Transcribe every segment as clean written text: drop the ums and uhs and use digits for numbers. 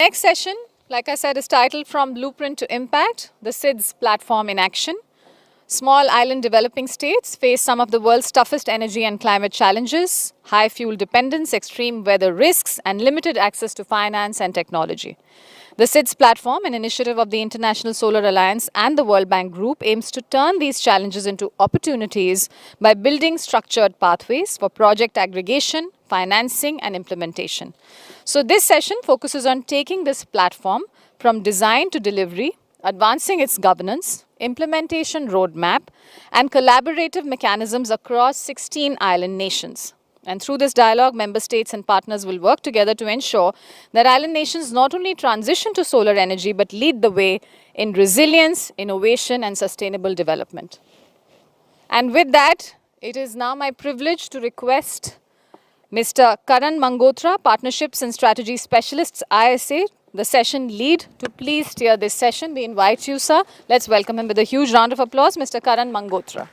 Next session, like I said, is titled From Blueprint to Impact, the SIDS platform in action. Small island developing states face some of the world's toughest energy and climate challenges, high fuel dependence, extreme weather risks, and limited access to finance and technology. The SIDS platform, an initiative of the International Solar Alliance and the World Bank Group, aims to turn these challenges into opportunities by building structured pathways for project aggregation, financing, and implementation. So this session focuses on taking this platform from design to delivery, advancing its governance, implementation roadmap, and collaborative mechanisms across 16 island nations. And through this dialogue, member states and partners will work together to ensure that island nations not only transition to solar energy, but lead the way in resilience, innovation, and sustainable development. And with that, it is now my privilege to request Mr. Karan Mangotra, Partnerships and Strategy Specialists, ISA, the session lead, to please steer this session. We invite you, sir. Let's welcome him with a huge round of applause, Mr. Karan Mangotra.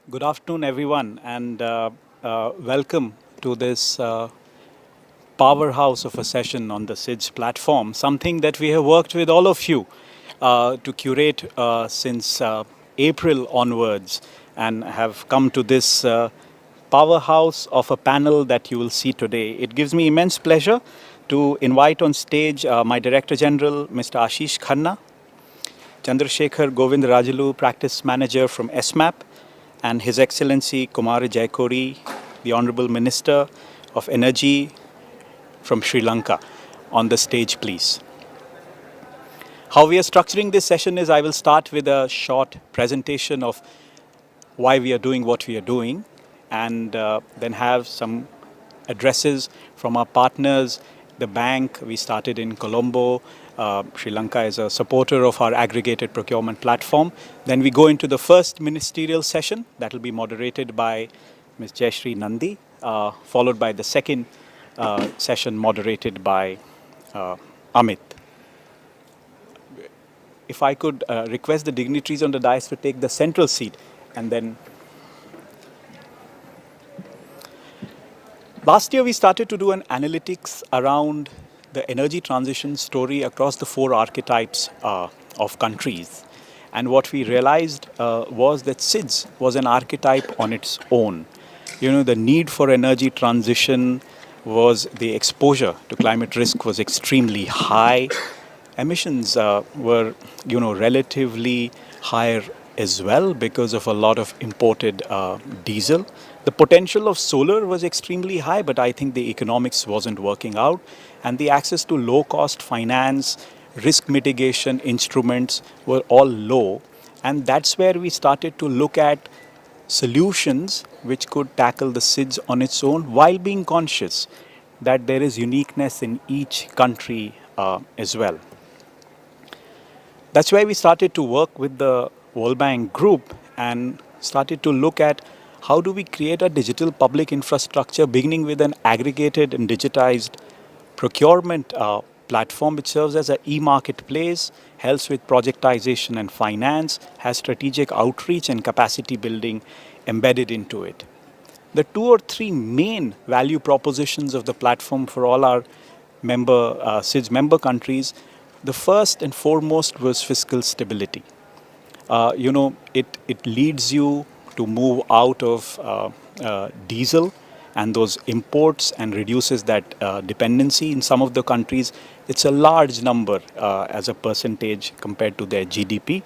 Good afternoon, everyone, and welcome to this powerhouse of a session on the SIDS platform, something that we have worked with all of you to curate since April onwards, and have come to this powerhouse of a panel that you will see today. It gives me immense pleasure to invite on stage my Director General, Mr. Ashish Khanna, Chandrasekhar Govind Rajalu, Practice Manager from SMAP, and His Excellency Kumar Jaikori, the Honorable Minister of Energy from Sri Lanka, on the stage, please. How we are structuring this session is I will start with a short presentation of why we are doing what we are doing, and then have some addresses from our partners. The bank, we started in Colombo. Sri Lanka is a supporter of our aggregated procurement platform. Then we go into the first ministerial session that will be moderated by Ms. Jayashree Nandi, followed by the second session moderated by Amit. If I could request the dignitaries on the dais to take the central seat, and then last year we started to do an analytics around the energy transition story across the 4 archetypes of countries. And what we realized was that SIDS was an archetype on its own. You know, the need for energy transition was, the exposure to climate risk was extremely high. Emissions were, relatively higher as well because of a lot of imported diesel. The potential of solar was extremely high, but I think the economics wasn't working out. And the access to low-cost finance, risk mitigation instruments were all low. And that's where we started to look at solutions which could tackle the SIDS on its own, while being conscious that there is uniqueness in each country as well. That's why we started to work with the World Bank Group and started to look at how do we create a digital public infrastructure, beginning with an aggregated and digitized procurement platform which serves as an e-marketplace, helps with projectization and finance, has strategic outreach and capacity building embedded into it. The 2 or 3 main value propositions of the platform for all our SIDS member countries, the first and foremost was fiscal stability. It leads you to move out of diesel and those imports and reduces that dependency. In some of the countries, it's a large number as a percentage compared to their GDP.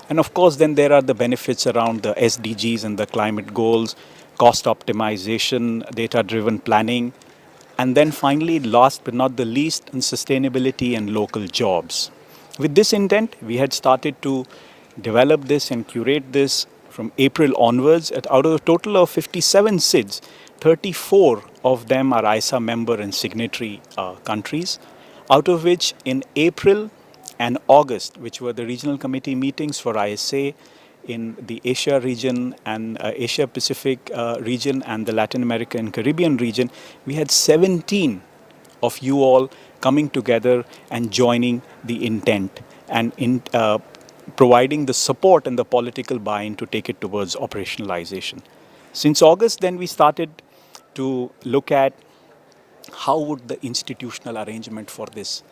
And of course, then there are the benefits around the SDGs and the climate goals, cost optimization, data-driven planning, and then finally, last but not the least, in sustainability and local jobs. With this intent, we had started to develop this and curate this from April onwards. Out of a total of 57 SIDS, 34 of them are ISA member and signatory countries, out of which in April and August, which were the regional committee meetings for ISA in the Asia region and Asia Pacific region and the Latin America and Caribbean region, we had 17 of you all coming together and joining the intent and providing the support and the political buy-in to take it towards operationalization. Since August, then we started to look at how would the institutional arrangement for this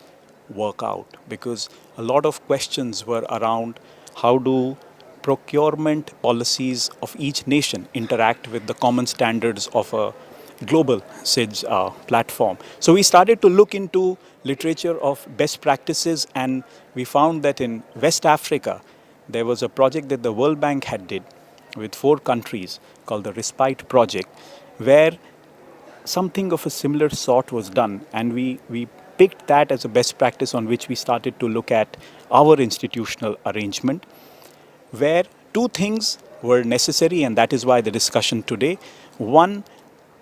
work out, because a lot of questions were around how do procurement policies of each nation interact with the common standards of a global SIDS platform. So we started to look into literature of best practices, and we found that in West Africa there was a project that the World Bank had did with 4 countries called the Respite Project, where something of a similar sort was done, and we picked that as a best practice on which we started to look at our institutional arrangement, where 2 things were necessary, and that is why the discussion today. One,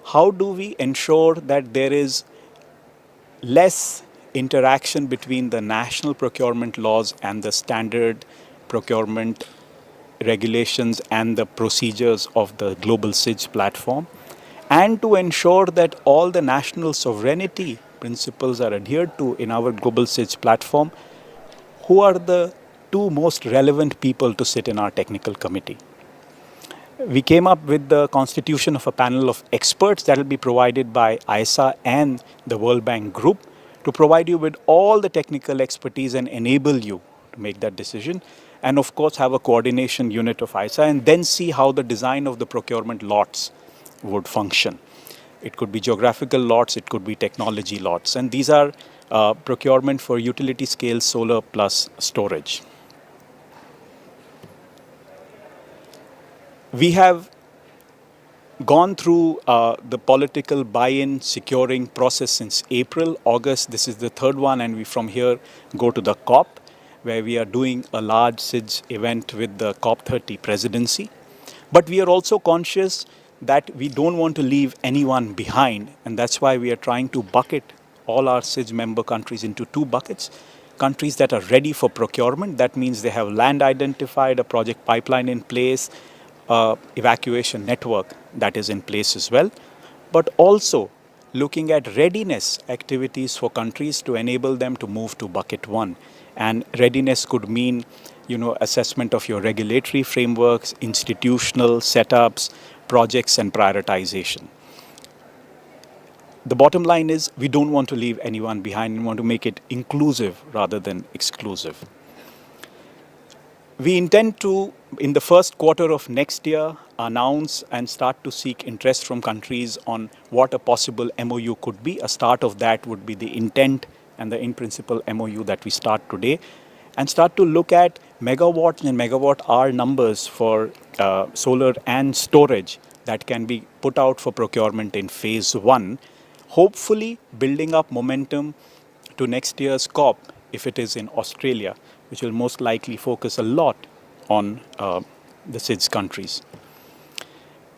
how do we ensure that there is less interaction between the national procurement laws and the standard procurement regulations and the procedures of the global SIDS platform, and to ensure that all the national sovereignty principles are adhered to in our global SIDS platform. Who are the 2 most relevant people to sit in our technical committee? We came up with the constitution of a panel of experts that will be provided by ISA and the World Bank Group to provide you with all the technical expertise and enable you to make that decision. And of course, have a coordination unit of ISA, and then see how the design of the procurement lots would function. It could be geographical lots, it could be technology lots, and these are procurement for utility scale solar plus storage. We have gone through the political buy-in securing process since April, August. This is the 3rd one, and we from here go to the COP, where we are doing a large SIDS event with the COP30 presidency. But we are also conscious that we don't want to leave anyone behind, and that's why we are trying to bucket all our SIDS member countries into 2 buckets. Countries that are ready for procurement, that means they have land identified, a project pipeline in place, evacuation network that is in place as well, but also looking at readiness activities for countries to enable them to move to bucket 1. And readiness could mean, assessment of your regulatory frameworks, institutional setups, projects, and prioritization. The bottom line is we don't want to leave anyone behind and want to make it inclusive rather than exclusive. We intend to, in the first quarter of next year, announce and start to seek interest from countries on what a possible MOU could be. A start of that would be the intent and the in-principle MOU that we start today, and start to look at megawatt and megawatt hour numbers for solar and storage that can be put out for procurement in phase 1, hopefully building up momentum to next year's COP if it is in Australia, which will most likely focus a lot on the SIDS countries.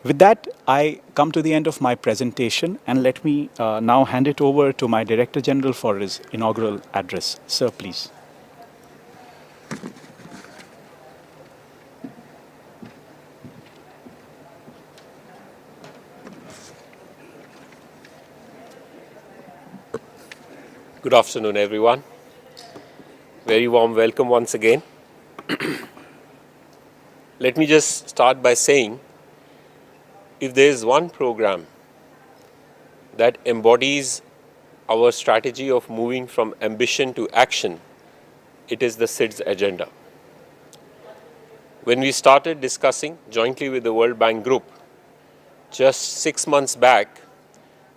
With that, I come to the end of my presentation, and let me now hand it over to my Director General for his inaugural address. Sir, please. Good afternoon, everyone. Very warm welcome once again. Let me just start by saying, if there is one program that embodies our strategy of moving from ambition to action, it is the SIDS agenda. When we started discussing jointly with the World Bank Group just 6 months back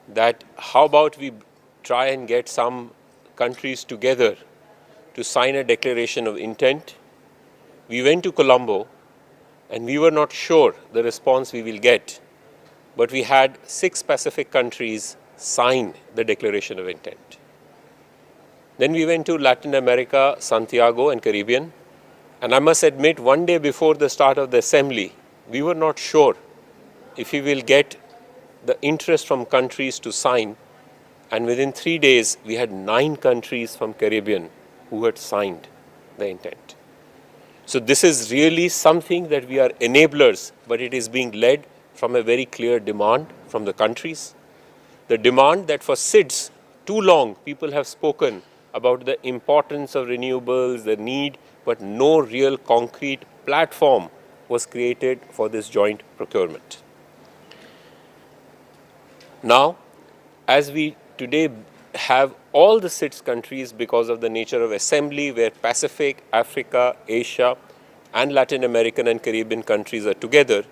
that how about we try and get some countries together to sign a declaration of intent, we went to Colombo and we were not sure the response we will get, but we had 6 Pacific countries sign the declaration of intent. Then we went to Latin America, Santiago and Caribbean, and I must admit, one day before the start of the assembly, we were not sure if we will get the interest from countries to sign, and within 3 days we had 9 countries from Caribbean who had signed the intent. So this is really something that we are enablers, but it is being led from a very clear demand from the countries. The demand that for SIDS, too long people have spoken about the importance of renewables, the need, but no real concrete platform was created for this joint procurement. Now, as we today have all the SIDS countries because of the nature of assembly, where Pacific, Africa, Asia, and Latin American and Caribbean countries are together,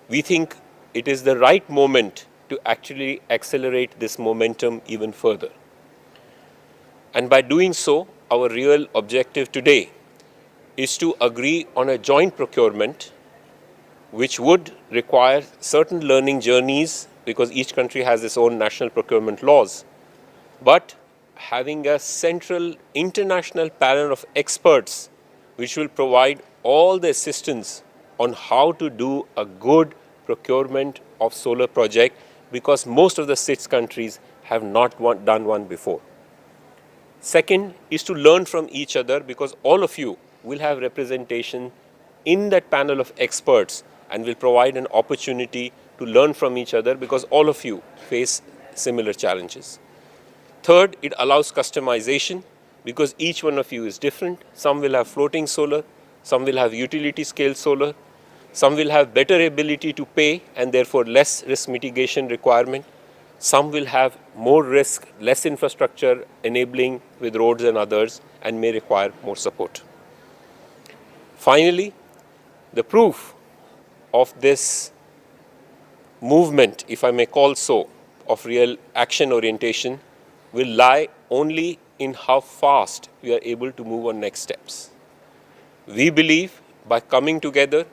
we think it is the right moment to actually accelerate this momentum even further. And by doing so, our real objective today is to agree on a joint procurement which would require certain learning journeys because each country has its own national procurement laws, but having a central international panel of experts which will provide all the assistance on how to do a good procurement of solar project, because most of the SIDS countries have not done one before. Second is to learn from each other, because all of you will have representation in that panel of experts and will provide an opportunity to learn from each other because all of you face similar challenges. Third, it allows customization because each one of you is different. Some will have floating solar, some will have utility scale solar, some will have better ability to pay and therefore less risk mitigation requirement. Some will have more risk, less infrastructure enabling with roads and others, and may require more support. Finally, the proof of this movement, if I may call so, of real action orientation will lie only in how fast we are able to move on next steps. We believe by coming together,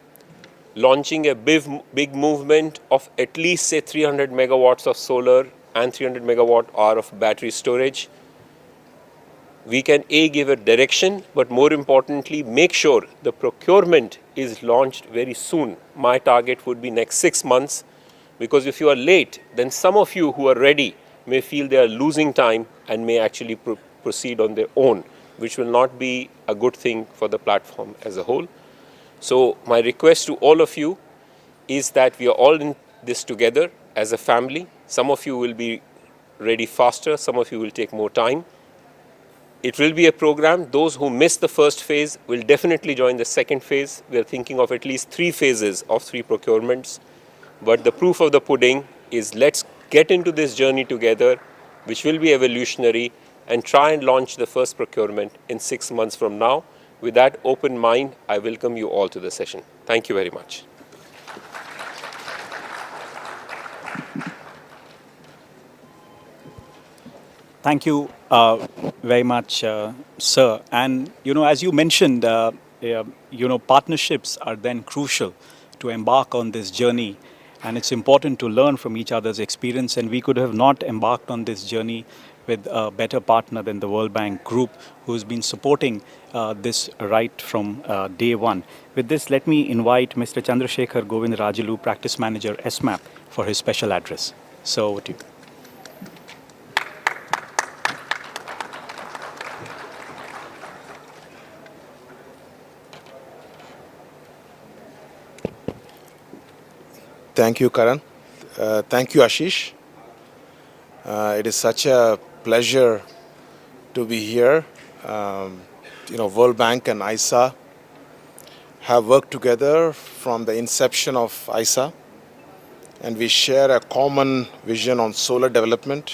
launching a big movement of at least say 300 megawatts of solar and 300 megawatt hour of battery storage, we can give a direction, but more importantly, make sure the procurement is launched very soon. My target would be next 6 months, because if you are late, then some of you who are ready may feel they are losing time and may actually proceed on their own, which will not be a good thing for the platform as a whole. So my request to all of you is that we are all in this together as a family. Some of you will be ready faster, some of you will take more time. It will be a program. Those who miss the first phase will definitely join the second phase. We are thinking of at least 3 phases of 3 procurements. But the proof of the pudding is, let's get into this journey together, which will be evolutionary, and try and launch the first procurement in 6 months from now. With that open mind, I welcome you all to the session. Thank you very much. Thank you very much, sir. And, as you mentioned, partnerships are then crucial to embark on this journey. And it's important to learn from each other's experience. And we could have not embarked on this journey with a better partner than the World Bank Group, who's been supporting this right from day one. With this, let me invite Mr. Chandrasekhar Govindrajalu, Practice Manager, SMAP, for his special address. So, over to you. Thank you, Karan. Thank you, Ashish. It is such a pleasure to be here. World Bank and ISA have worked together from the inception of ISA, and we share a common vision on solar development,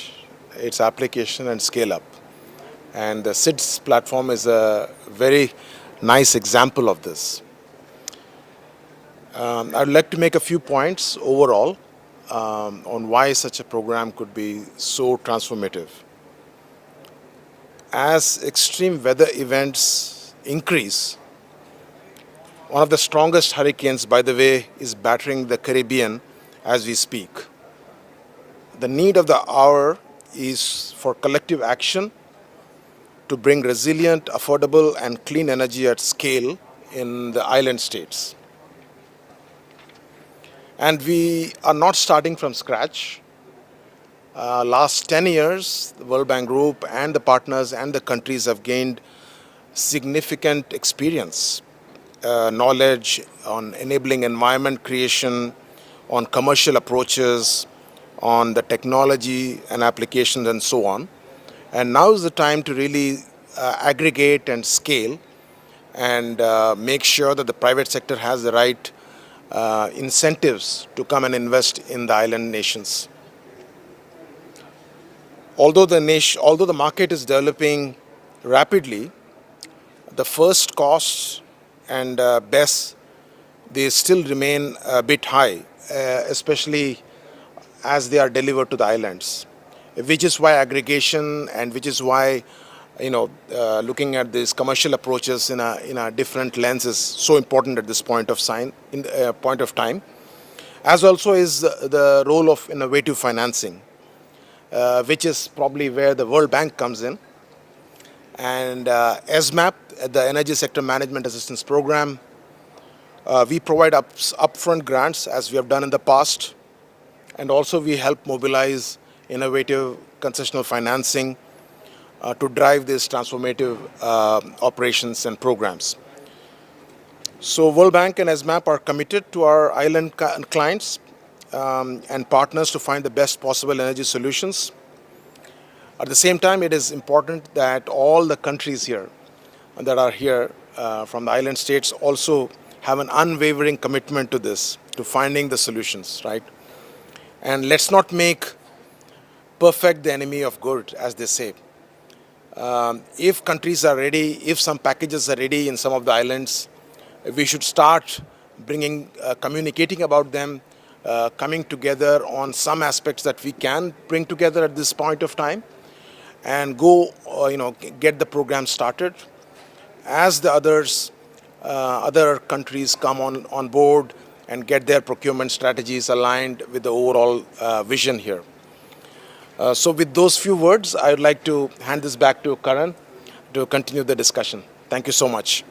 its application and scale up. And the SIDS platform is a very nice example of this. I'd like to make a few points overall on why such a program could be so transformative. As extreme weather events increase, one of the strongest hurricanes, by the way, is battering the Caribbean as we speak. The need of the hour is for collective action to bring resilient, affordable, and clean energy at scale in the island states. And we are not starting from scratch. Last 10 years, the World Bank Group and the partners and the countries have gained significant experience, knowledge on enabling environment creation, on commercial approaches, on the technology and applications and so on. And now is the time to really aggregate and scale and make sure that the private sector has the right incentives to come and invest in the island nations. although the market is developing rapidly, the first costs and best, they still remain a bit high, especially as they are delivered to the islands, which is why aggregation and which is why looking at these commercial approaches in a different lens is so important at this point of time, as also is the role of innovative financing, which is probably where the World Bank comes in, and SMAP, the Energy Sector Management Assistance Program. We provide upfront grants as we have done in the past, and also we help mobilize innovative concessional financing to drive these transformative operations and programs. So World Bank and SMAP are committed to our island clients and partners to find the best possible energy solutions. At the same time, it is important that all the countries here that are here from the island states also have an unwavering commitment to this, to finding the solutions, right? And let's not make perfect the enemy of good, as they say. If countries are ready, if some packages are ready in some of the islands, we should start communicating about them, coming together on some aspects that we can bring together at this point of time, and go, get the program started. As the other countries come on board and get their procurement strategies aligned with the overall vision here. So with those few words, I would like to hand this back to Karan to continue the discussion. Thank you so much.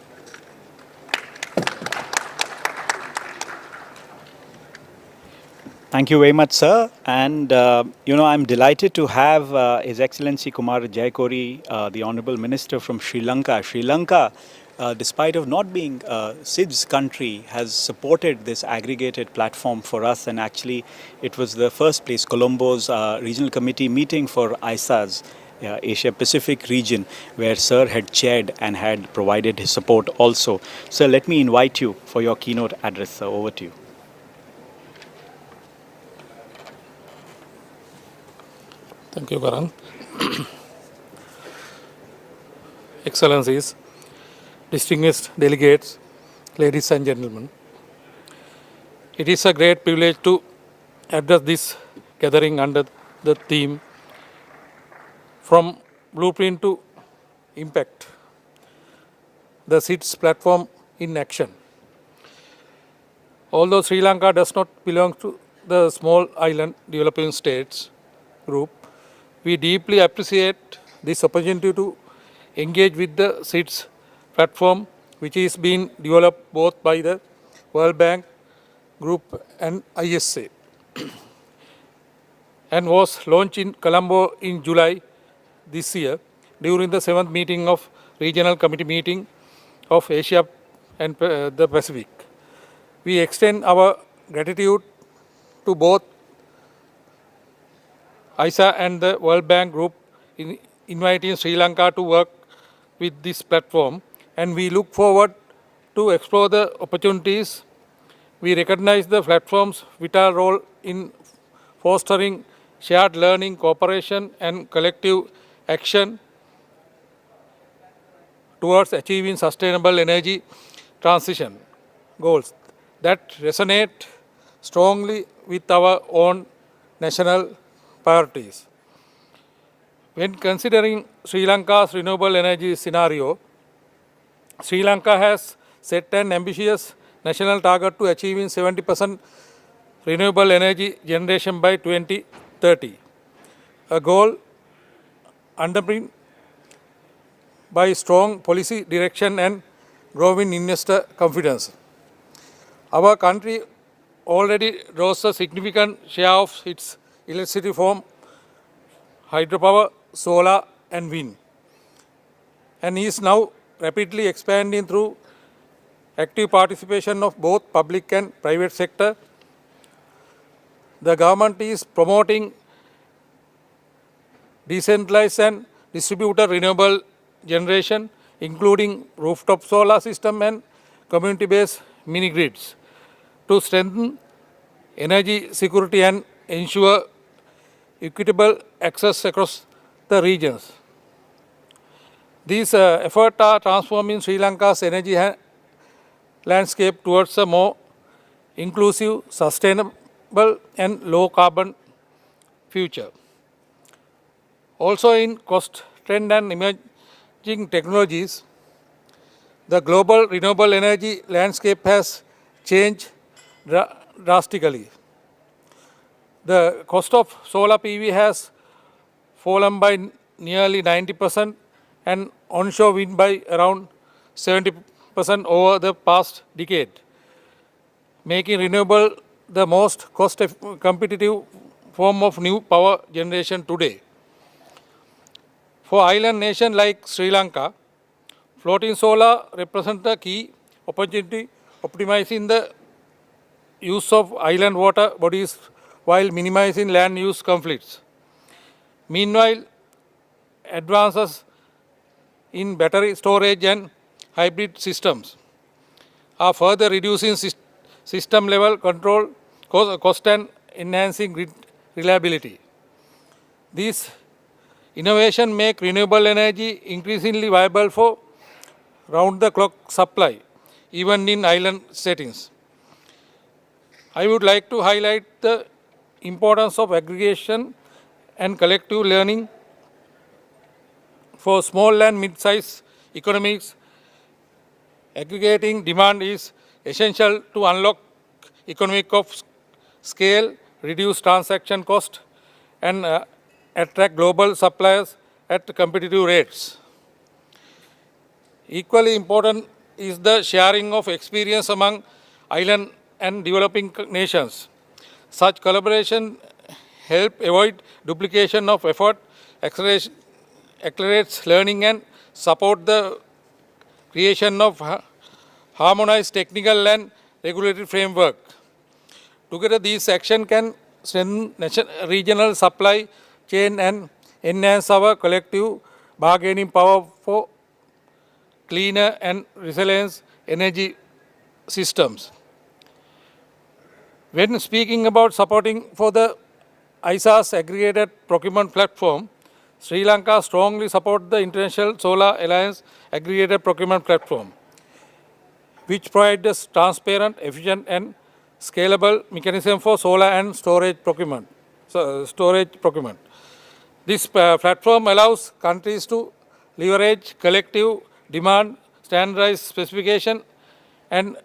Thank you very much, sir. And, I'm delighted to have His Excellency Kumar Jaikori, the Honorable Minister from Sri Lanka. Sri Lanka, despite of not being a SIDS country, has supported this aggregated platform for us. And actually, it was the first place, Colombo's regional committee meeting for ISA's Asia Pacific region, where sir had chaired and had provided his support also. Sir, let me invite you for your keynote address, sir. Over to you. Thank you, Karan. Excellencies, distinguished delegates, ladies and gentlemen, it is a great privilege to address this gathering under the theme From Blueprint to Impact, the SIDS platform in action. Although Sri Lanka does not belong to the small island developing states group, we deeply appreciate this opportunity to engage with the SIDS platform, which is being developed both by the World Bank Group and ISA, and was launched in Colombo in July this year during the 7th meeting of Regional Committee meeting of Asia and the Pacific. We extend our gratitude to both ISA and the World Bank Group in inviting Sri Lanka to work with this platform, and we look forward to explore the opportunities. We recognize the platform's vital role in fostering shared learning, cooperation, and collective action towards achieving sustainable energy transition goals that resonate strongly with our own national priorities. When considering Sri Lanka's renewable energy scenario, Sri Lanka has set an ambitious national target to achieving 70% renewable energy generation by 2030, a goal underpinned by strong policy direction and growing investor confidence. Our country already draws a significant share of its electricity from hydropower, solar, and wind, and is now rapidly expanding through active participation of both public and private sector. The government is promoting decentralized and distributed renewable generation, including rooftop solar system and community-based mini-grids, to strengthen energy security and ensure equitable access across the regions. These efforts are transforming Sri Lanka's energy landscape towards a more inclusive, sustainable and low carbon future. Also in cost trend and emerging technologies, the global renewable energy landscape has changed drastically. The cost of solar PV has fallen by nearly 90% and onshore wind by around 70% over the past decade, making renewable the most cost competitive form of new power generation today. For island nation like Sri Lanka, floating solar represents a key opportunity optimizing the use of island water bodies while minimizing land use conflicts. Meanwhile, advances in battery storage and hybrid systems are further reducing system level control cost and enhancing grid reliability. These innovations make renewable energy increasingly viable for round-the-clock supply, even in island settings. I would like to highlight the importance of aggregation and collective learning for small and mid-sized economies. Aggregating demand is essential to unlock economic of scale, reduce transaction cost, and attract global suppliers at competitive rates. Equally important is the sharing of experience among island and developing nations. Such collaboration help avoid duplication of effort, accelerates learning and support the creation of harmonized technical and regulatory framework. Together, these actions can strengthen regional supply chain and enhance our collective bargaining power for cleaner and resilient energy systems. When speaking about supporting for the ISA's aggregated procurement platform, Sri Lanka strongly supports the International Solar Alliance aggregated procurement platform, which provides transparent, efficient and scalable mechanism for solar and storage procurement. This platform allows countries to leverage collective demand, standardized specification and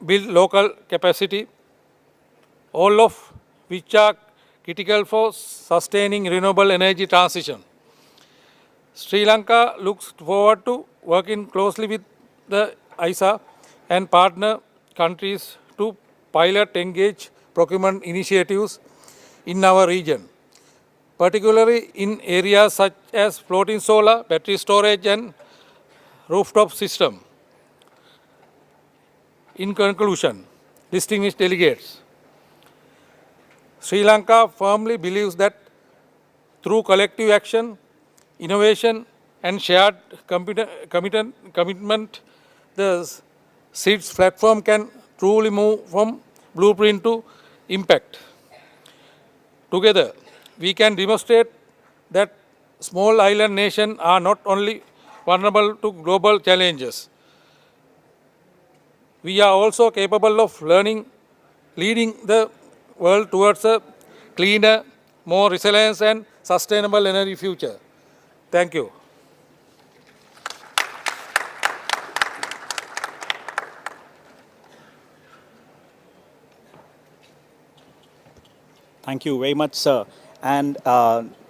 build local capacity, all of which are critical for sustaining renewable energy transition. Sri Lanka looks forward to working closely with the ISA and partner countries to pilot engage procurement initiatives in our region, particularly in areas such as floating solar, battery storage and rooftop system. In conclusion, distinguished delegates, Sri Lanka firmly believes that through collective action, innovation and shared commitment, the SIDS platform can truly move from blueprint to impact. Together, we can demonstrate that small island nations are not only vulnerable to global challenges, we are also capable of leading the world towards a cleaner, more resilient and sustainable energy future. Thank you. Thank you very much, sir. And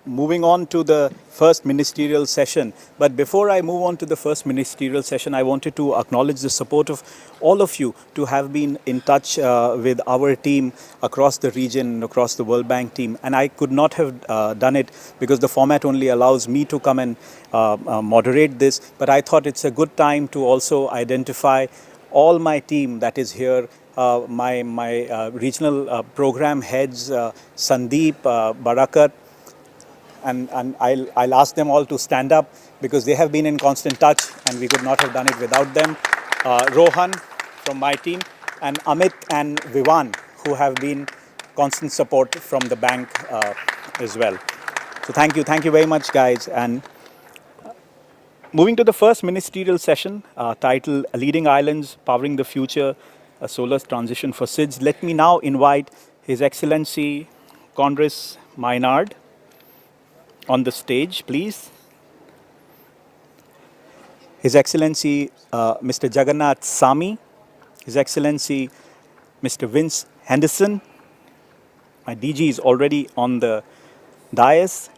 moving on to the first ministerial session. But before I move on to the first ministerial session, I wanted to acknowledge the support of all of you to have been in touch with our team across the region, across the World Bank team. And I could not have done it because the format only allows me to come and moderate this. But I thought it's a good time to also identify all my team that is here. My regional program heads, Sandeep, Barakat, and I'll ask them all to stand up because they have been in constant touch and we could not have done it without them. Rohan from my team and Amit and Vivan who have been constant support from the bank as well. So thank you very much, guys. And moving to the first ministerial session, titled Leading Islands, Powering the Future, a Solar Transition for SIDS. Let me now invite His Excellency Congress Maynard on the stage, please. His Excellency Mr. Jagannath Sami, His Excellency Mr. Vince Henderson. My DG is already on the dais.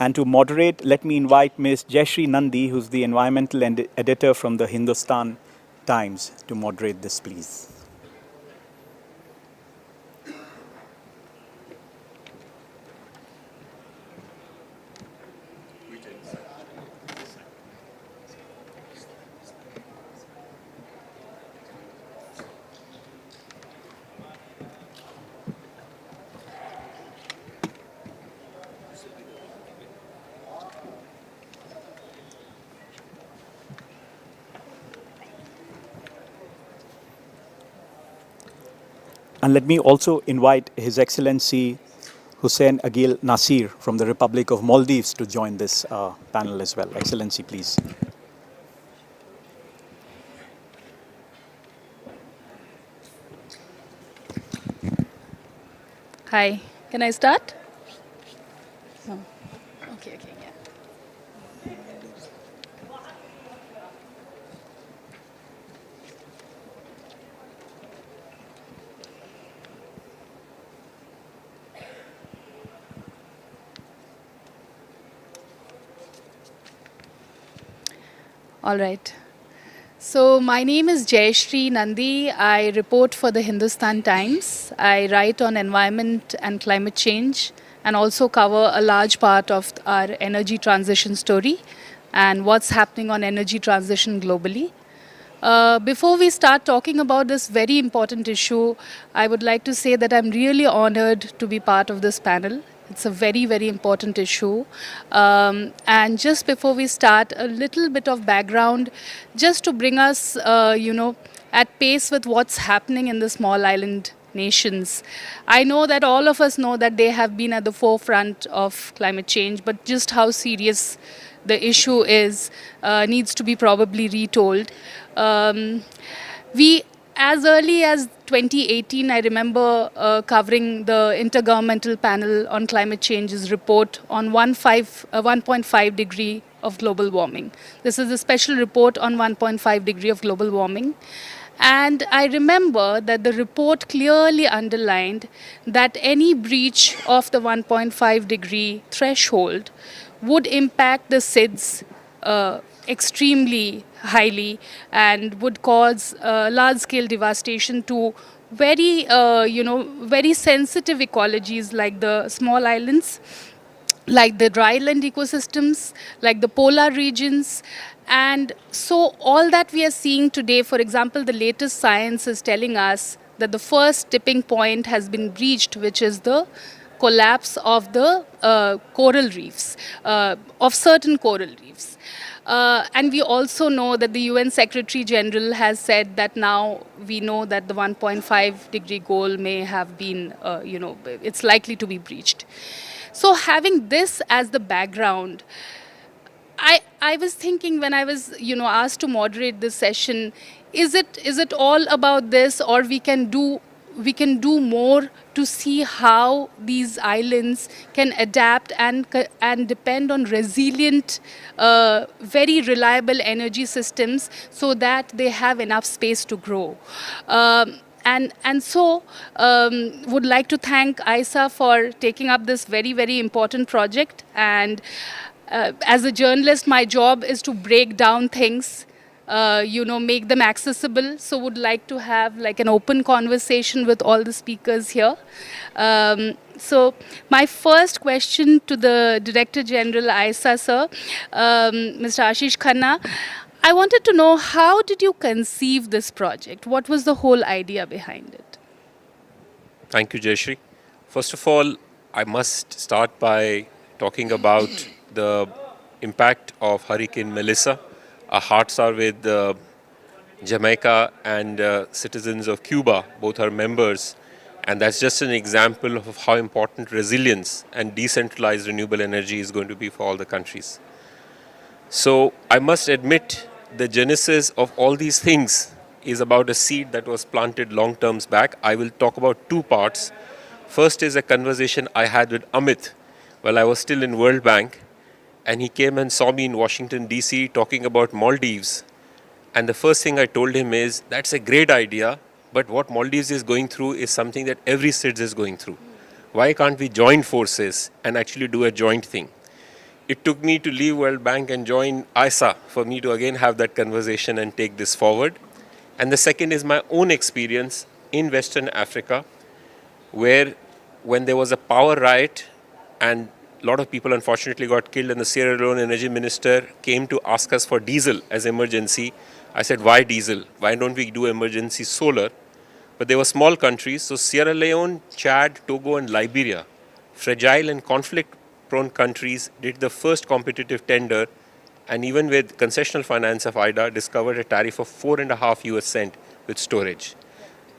And to moderate, let me invite Ms. Jayashree Nandi, who's the environmental editor from the Hindustan Times, to moderate this, please. And let me also invite His Excellency Hussein Agil Nasir from the Republic of Maldives to join this panel as well. Excellency, please. Hi, can I start? Oh. Okay, yeah. All right. So my name is Jayashree Nandi. I report for the Hindustan Times. I write on environment and climate change and also cover a large part of our energy transition story and what's happening on energy transition globally. Before we start talking about this very important issue, I would like to say that I'm really honored to be part of this panel. It's a very, very important issue. And just before we start, a little bit of background, just to bring us, at pace with what's happening in the small island nations. I know that all of us know that they have been at the forefront of climate change, but just how serious the issue is needs to be probably retold. We, as early as 2018, I remember covering the Intergovernmental Panel on Climate Change's report on 1.5 degree of global warming. This is a special report on 1.5 degree of global warming. And I remember that the report clearly underlined that any breach of the 1.5 degree threshold would impact the SIDS extremely highly and would cause large-scale devastation to very sensitive ecologies like the small islands, like the dryland ecosystems, like the polar regions. And so all that we are seeing today, for example, the latest science is telling us that the first tipping point has been reached, which is the collapse of the coral reefs, of certain coral reefs. And we also know that the UN Secretary General has said that now we know that the 1.5 degree goal may have been, it's likely to be breached. So having this as the background, I was thinking when I was, asked to moderate this session, is it all about this, or we can do more to see how these islands can adapt and depend on resilient, very reliable energy systems so that they have enough space to grow. And so would like to thank ISA for taking up this very, very important project. And as a journalist, my job is to break down things, make them accessible. So would like to have like an open conversation with all the speakers here. So my first question to the Director General ISA, sir, Mr. Ashish Khanna, I wanted to know, how did you conceive this project? What was the whole idea behind it? Thank you, Jayashree. First of all, I must start by talking about the impact of Hurricane Melissa. Our hearts are with Jamaica and citizens of Cuba. Both are members And that's just an example of how important resilience and decentralized renewable energy is going to be for all the countries. So I must admit the genesis of all these things is about a seed that was planted long terms back. I will talk about two parts. First is a conversation I had with Amit while I was still in World Bank, and he came and saw me in Washington, D.C. talking about Maldives. And the first thing I told him is, that's a great idea, but what Maldives is going through is something that every SIDS is going through. Why can't we join forces and actually do a joint thing? It took me to leave World Bank and join ISA for me to again have that conversation and take this forward. And the second is my own experience in Western Africa, where when there was a power riot and a lot of people unfortunately got killed and the Sierra Leone energy minister came to ask us for diesel as emergency, I said, why diesel? Why don't we do emergency solar? But they were small countries, so Sierra Leone, Chad, Togo and Liberia, fragile and conflict-prone countries, did the first competitive tender, and even with concessional finance of IDA, discovered a tariff of 4.5 US cent with storage.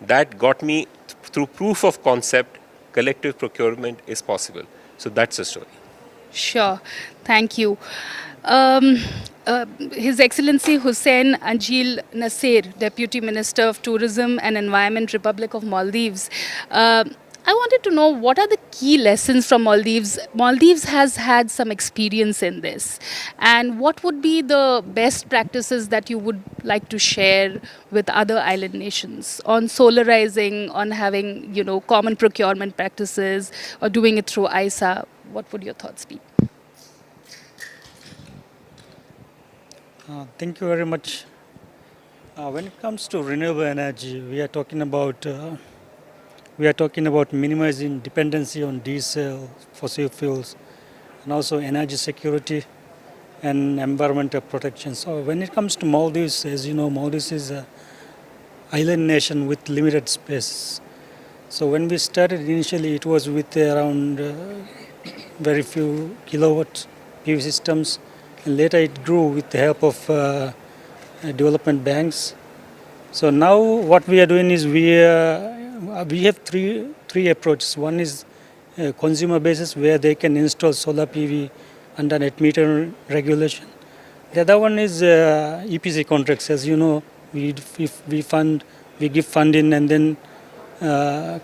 That got me through proof of concept, collective procurement is possible. So that's the story. Sure, thank you. Um, His Excellency Hussein Anjil Nasser, Deputy Minister of Tourism and Environment, Republic of Maldives. I wanted to know what are the key lessons from Maldives. Maldives has had some experience in this, and what would be the best practices that you would like to share with other island nations on solarizing, on having common procurement practices, or doing it through ISA? What would your thoughts be? Thank you very much. When it comes to renewable energy, we are talking about minimizing dependency on diesel, fossil fuels, and also energy security and environmental protection. So when it comes to Maldives, as you know, Maldives is an island nation with limited space. So when we started initially, it was with around very few kilowatt PV systems, and later it grew with the help of development banks. So now what we are doing is we have three approaches. One is consumer basis, where they can install solar PV under net meter regulation. The other one is EPC contracts. As you know, we give funding, and then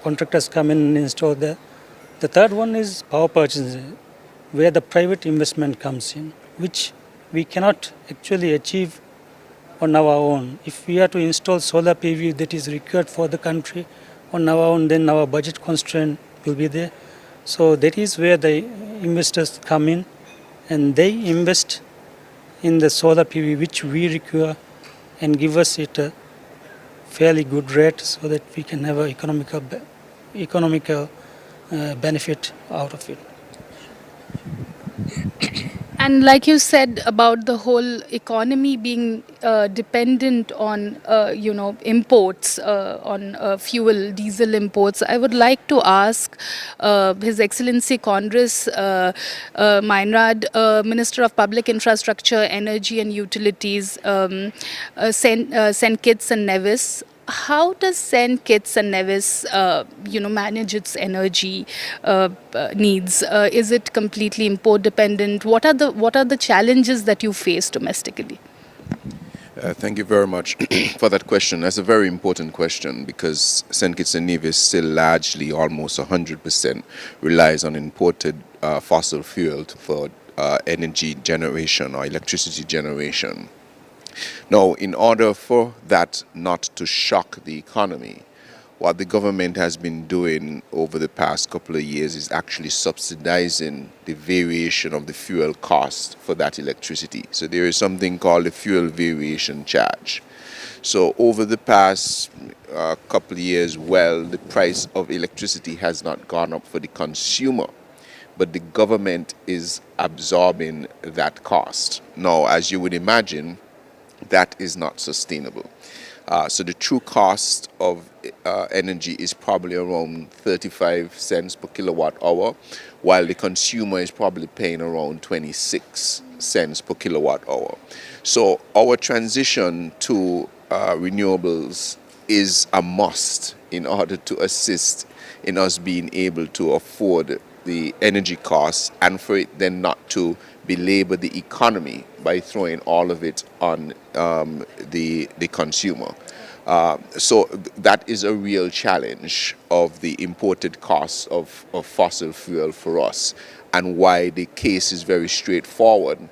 contractors come in and install that. The third one is power purchasing, where the private investment comes in, which we cannot actually achieve on our own. If we are to install solar PV that is required for the country on our own, then our budget constraint will be there. So that is where the investors come in, and they invest in the solar PV which we require and give us it a fairly good rate, so that we can have an economical benefit out of it. And like you said about the whole economy being dependent on, imports, on fuel, diesel imports, I would like to ask His Excellency Congress Meinrad, Minister of Public Infrastructure, Energy and Utilities, St. Kitts and Nevis. How does St. Kitts and Nevis, manage its energy needs? Is it completely import dependent? What are the challenges that you face domestically? Thank you very much for that question. That's a very important question, because St. Kitts and Nevis still largely, almost 100%, relies on imported fossil fuel for energy generation or electricity generation. Now, in order for that not to shock the economy, what the government has been doing over the past couple of years is actually subsidizing the variation of the fuel cost for that electricity. So there is something called the fuel variation charge. So over the past couple of years, the price of electricity has not gone up for the consumer, but the government is absorbing that cost. Now, as you would imagine, that is not sustainable. So the true cost of energy is probably around 35 cents per kilowatt hour, while the consumer is probably paying around 26 cents per kilowatt hour. So our transition to renewables is a must in order to assist in us being able to afford the energy costs and for it then not to belabor the economy by throwing all of it on the consumer. So that is a real challenge of the imported costs of fossil fuel for us, and why the case is very straightforward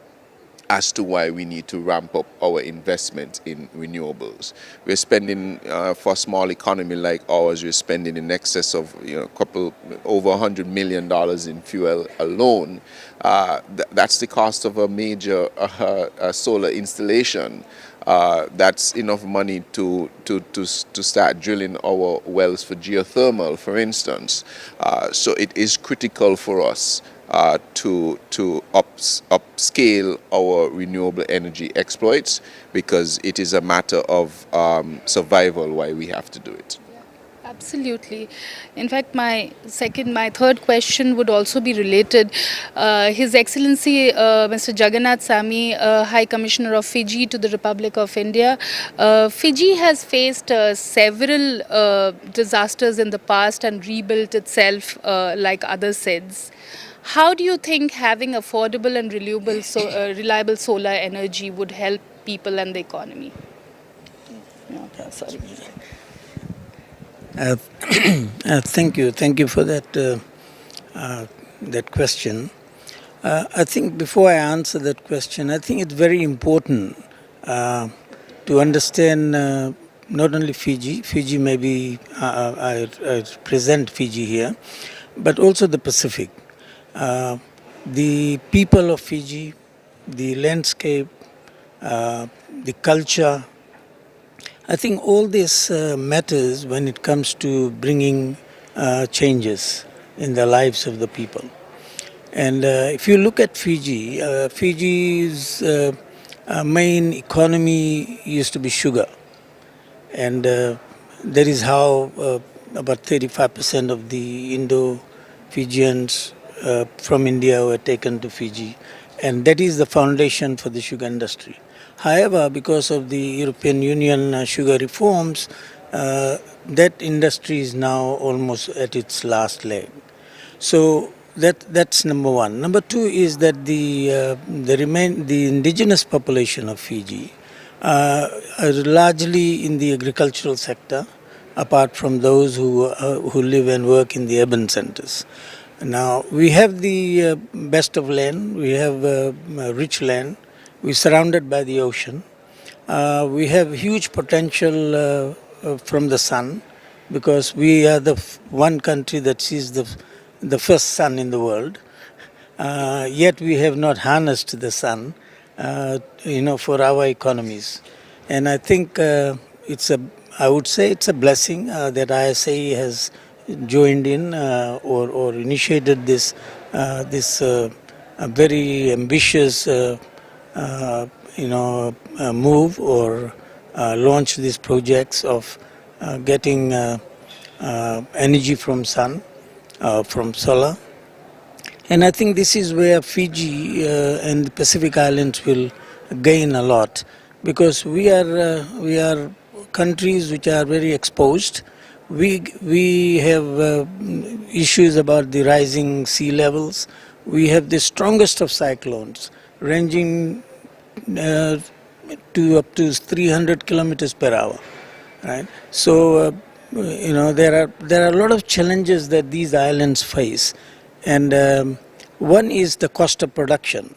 as to why we need to ramp up our investment in renewables. We're spending, for a small economy like ours, we're spending in excess of over $100 million in fuel alone. That's the cost of a major solar installation. That's enough money to start drilling our wells for geothermal, for instance. So it is critical for us to upscale our renewable energy exploits, because it is a matter of survival why we have to do it. Absolutely. In fact, my third question would also be related. His Excellency, Mr. Jagannath Samy, High Commissioner of Fiji to the Republic of India. Fiji has faced several disasters in the past and rebuilt itself like other SIDS. How do you think having affordable and reliable solar energy would help people and the economy? Sorry. Thank you for that question. I think before I answer that question, I think it's very important to understand not only Fiji. Fiji maybe I represent Fiji here, but also the Pacific. The people of Fiji, the landscape, the culture. I think all this matters when it comes to bringing changes in the lives of the people. And if you look at Fiji, Fiji's main economy used to be sugar. And that is how about 35% of the Indo-Fijians from India were taken to Fiji. And that is the foundation for the sugar industry. However, because of the European Union sugar reforms, that industry is now almost at its last leg. So that's number one. Number two is that the indigenous population of Fiji are largely in the agricultural sector, apart from those who live and work in the urban centers. Now, we have the best of land, we have rich land, we're surrounded by the ocean. We have huge potential from the sun, because we are the one country that sees the first sun in the world. Yet we have not harnessed the sun, for our economies. And I think I would say it's a blessing that ISA has joined in or initiated this very ambitious move or launch these projects of getting energy from sun, from solar. And I think this is where Fiji and the Pacific Islands will gain a lot, because we are countries which are very exposed. We have issues about the rising sea levels. We have the strongest of cyclones, ranging to up to 300 kilometers per hour, right? So there are a lot of challenges that these islands face, and one is the cost of production.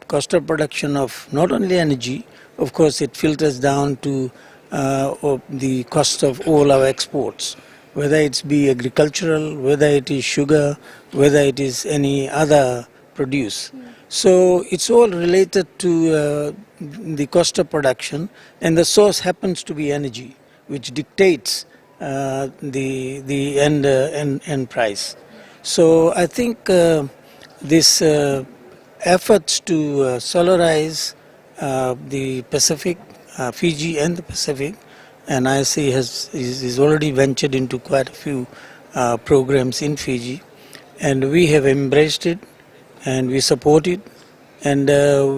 Cost of production of not only energy, of course it filters down to the cost of all our exports, whether it's be agricultural, whether it is sugar, whether it is any other produce. So it's all related to the cost of production, and the source happens to be energy, which dictates the end price. So I think this efforts to solarize the Pacific, Fiji and the Pacific, and ISA is already ventured into quite a few programs in Fiji, and we have embraced it and we support it, and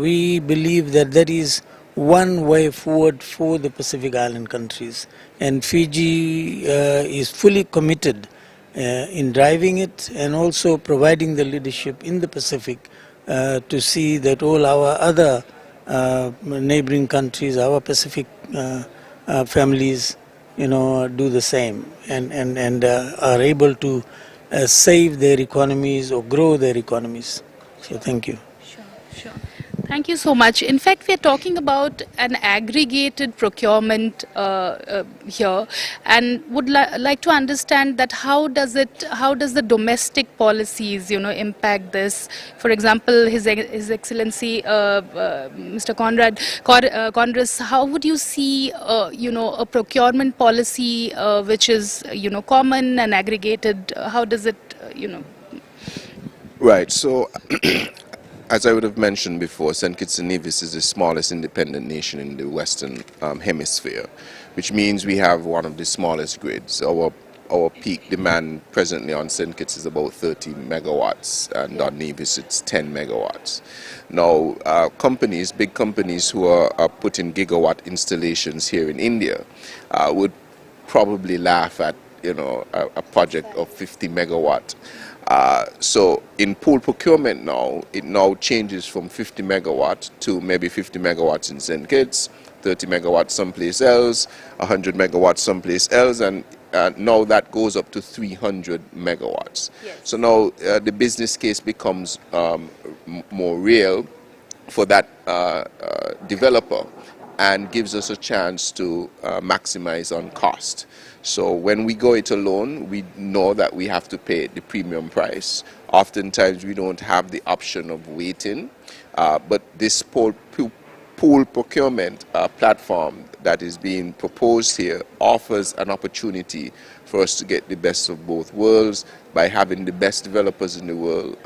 we believe that that is one way forward for the Pacific Island countries, and Fiji is fully committed in driving it and also providing the leadership in the Pacific to see that all our other neighboring countries, our Pacific families, do the same and are able to save their economies or grow their economies. So thank you. Sure. Thank you so much. In fact, we are talking about an aggregated procurement here, and would like to understand that how does the domestic policies, impact this? For example, His Excellency, Mr. Congress, how would you see, a procurement policy which is, common and aggregated? How does it, Right. So, as I would have mentioned before, St. Kitts and Nevis is the smallest independent nation in the Western Hemisphere, which means we have one of the smallest grids. Our peak demand presently on St. Kitts is about 30 megawatts, and on Nevis it's 10 megawatts. Now, big companies who are putting gigawatt installations here in India would probably laugh at a project of 50 megawatt. So in pool procurement now, it now changes from 50 megawatt to maybe 50 megawatts in St. Kitts, 30 megawatts someplace else, 100 megawatts someplace else, and now that goes up to 300 megawatts. Yes. So now the business case becomes more real for that developer and gives us a chance to maximize on cost. So when we go it alone, we know that we have to pay the premium price. Oftentimes we don't have the option of waiting, but this pool procurement platform that is being proposed here offers an opportunity for us to get the best of both worlds by having the best developers in the world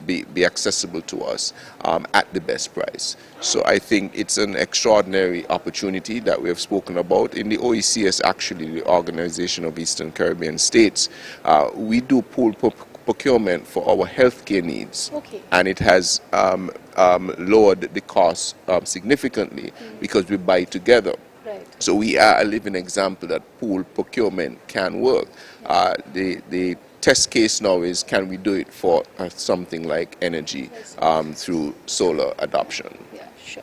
be accessible to us at the best price. So I think it's an extraordinary opportunity that we have spoken about. In the OECS, actually, the Organization of Eastern Caribbean States, we do pool procurement for our healthcare needs. Okay. And it has lowered the cost significantly because we buy together. Right. So we are a living example that pool procurement can work. The test case now is, can we do it for something like energy through solar adoption? Yeah, sure.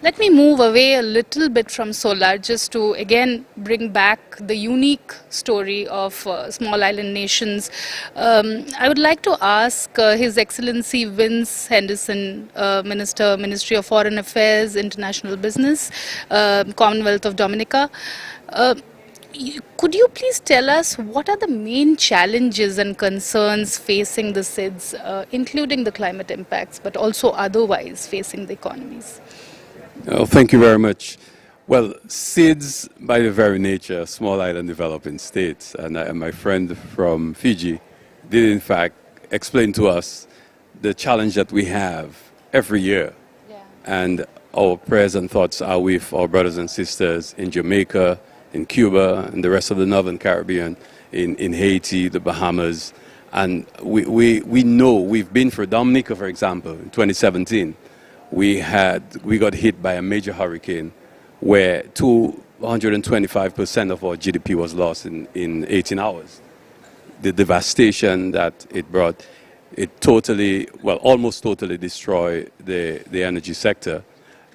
Let me move away a little bit from solar just to again bring back the unique story of small island nations. I would like to ask His Excellency Vince Henderson, Ministry of Foreign Affairs, International Business, Commonwealth of Dominica. Could you please tell us what are the main challenges and concerns facing the SIDS, including the climate impacts, but also otherwise facing the economies? Oh, thank you very much. Well, SIDS, by their very nature, small island developing states, and my friend from Fiji did in fact explain to us the challenge that we have every year. Yeah. And our prayers and thoughts are with our brothers and sisters in Jamaica, in Cuba, and the rest of the Northern Caribbean, in Haiti, the Bahamas. And we know, we've been for Dominica, for example, in 2017. We got hit by a major hurricane where 225% of our GDP was lost in 18 hours. The devastation that it brought, it totally, well, almost totally destroyed the energy sector.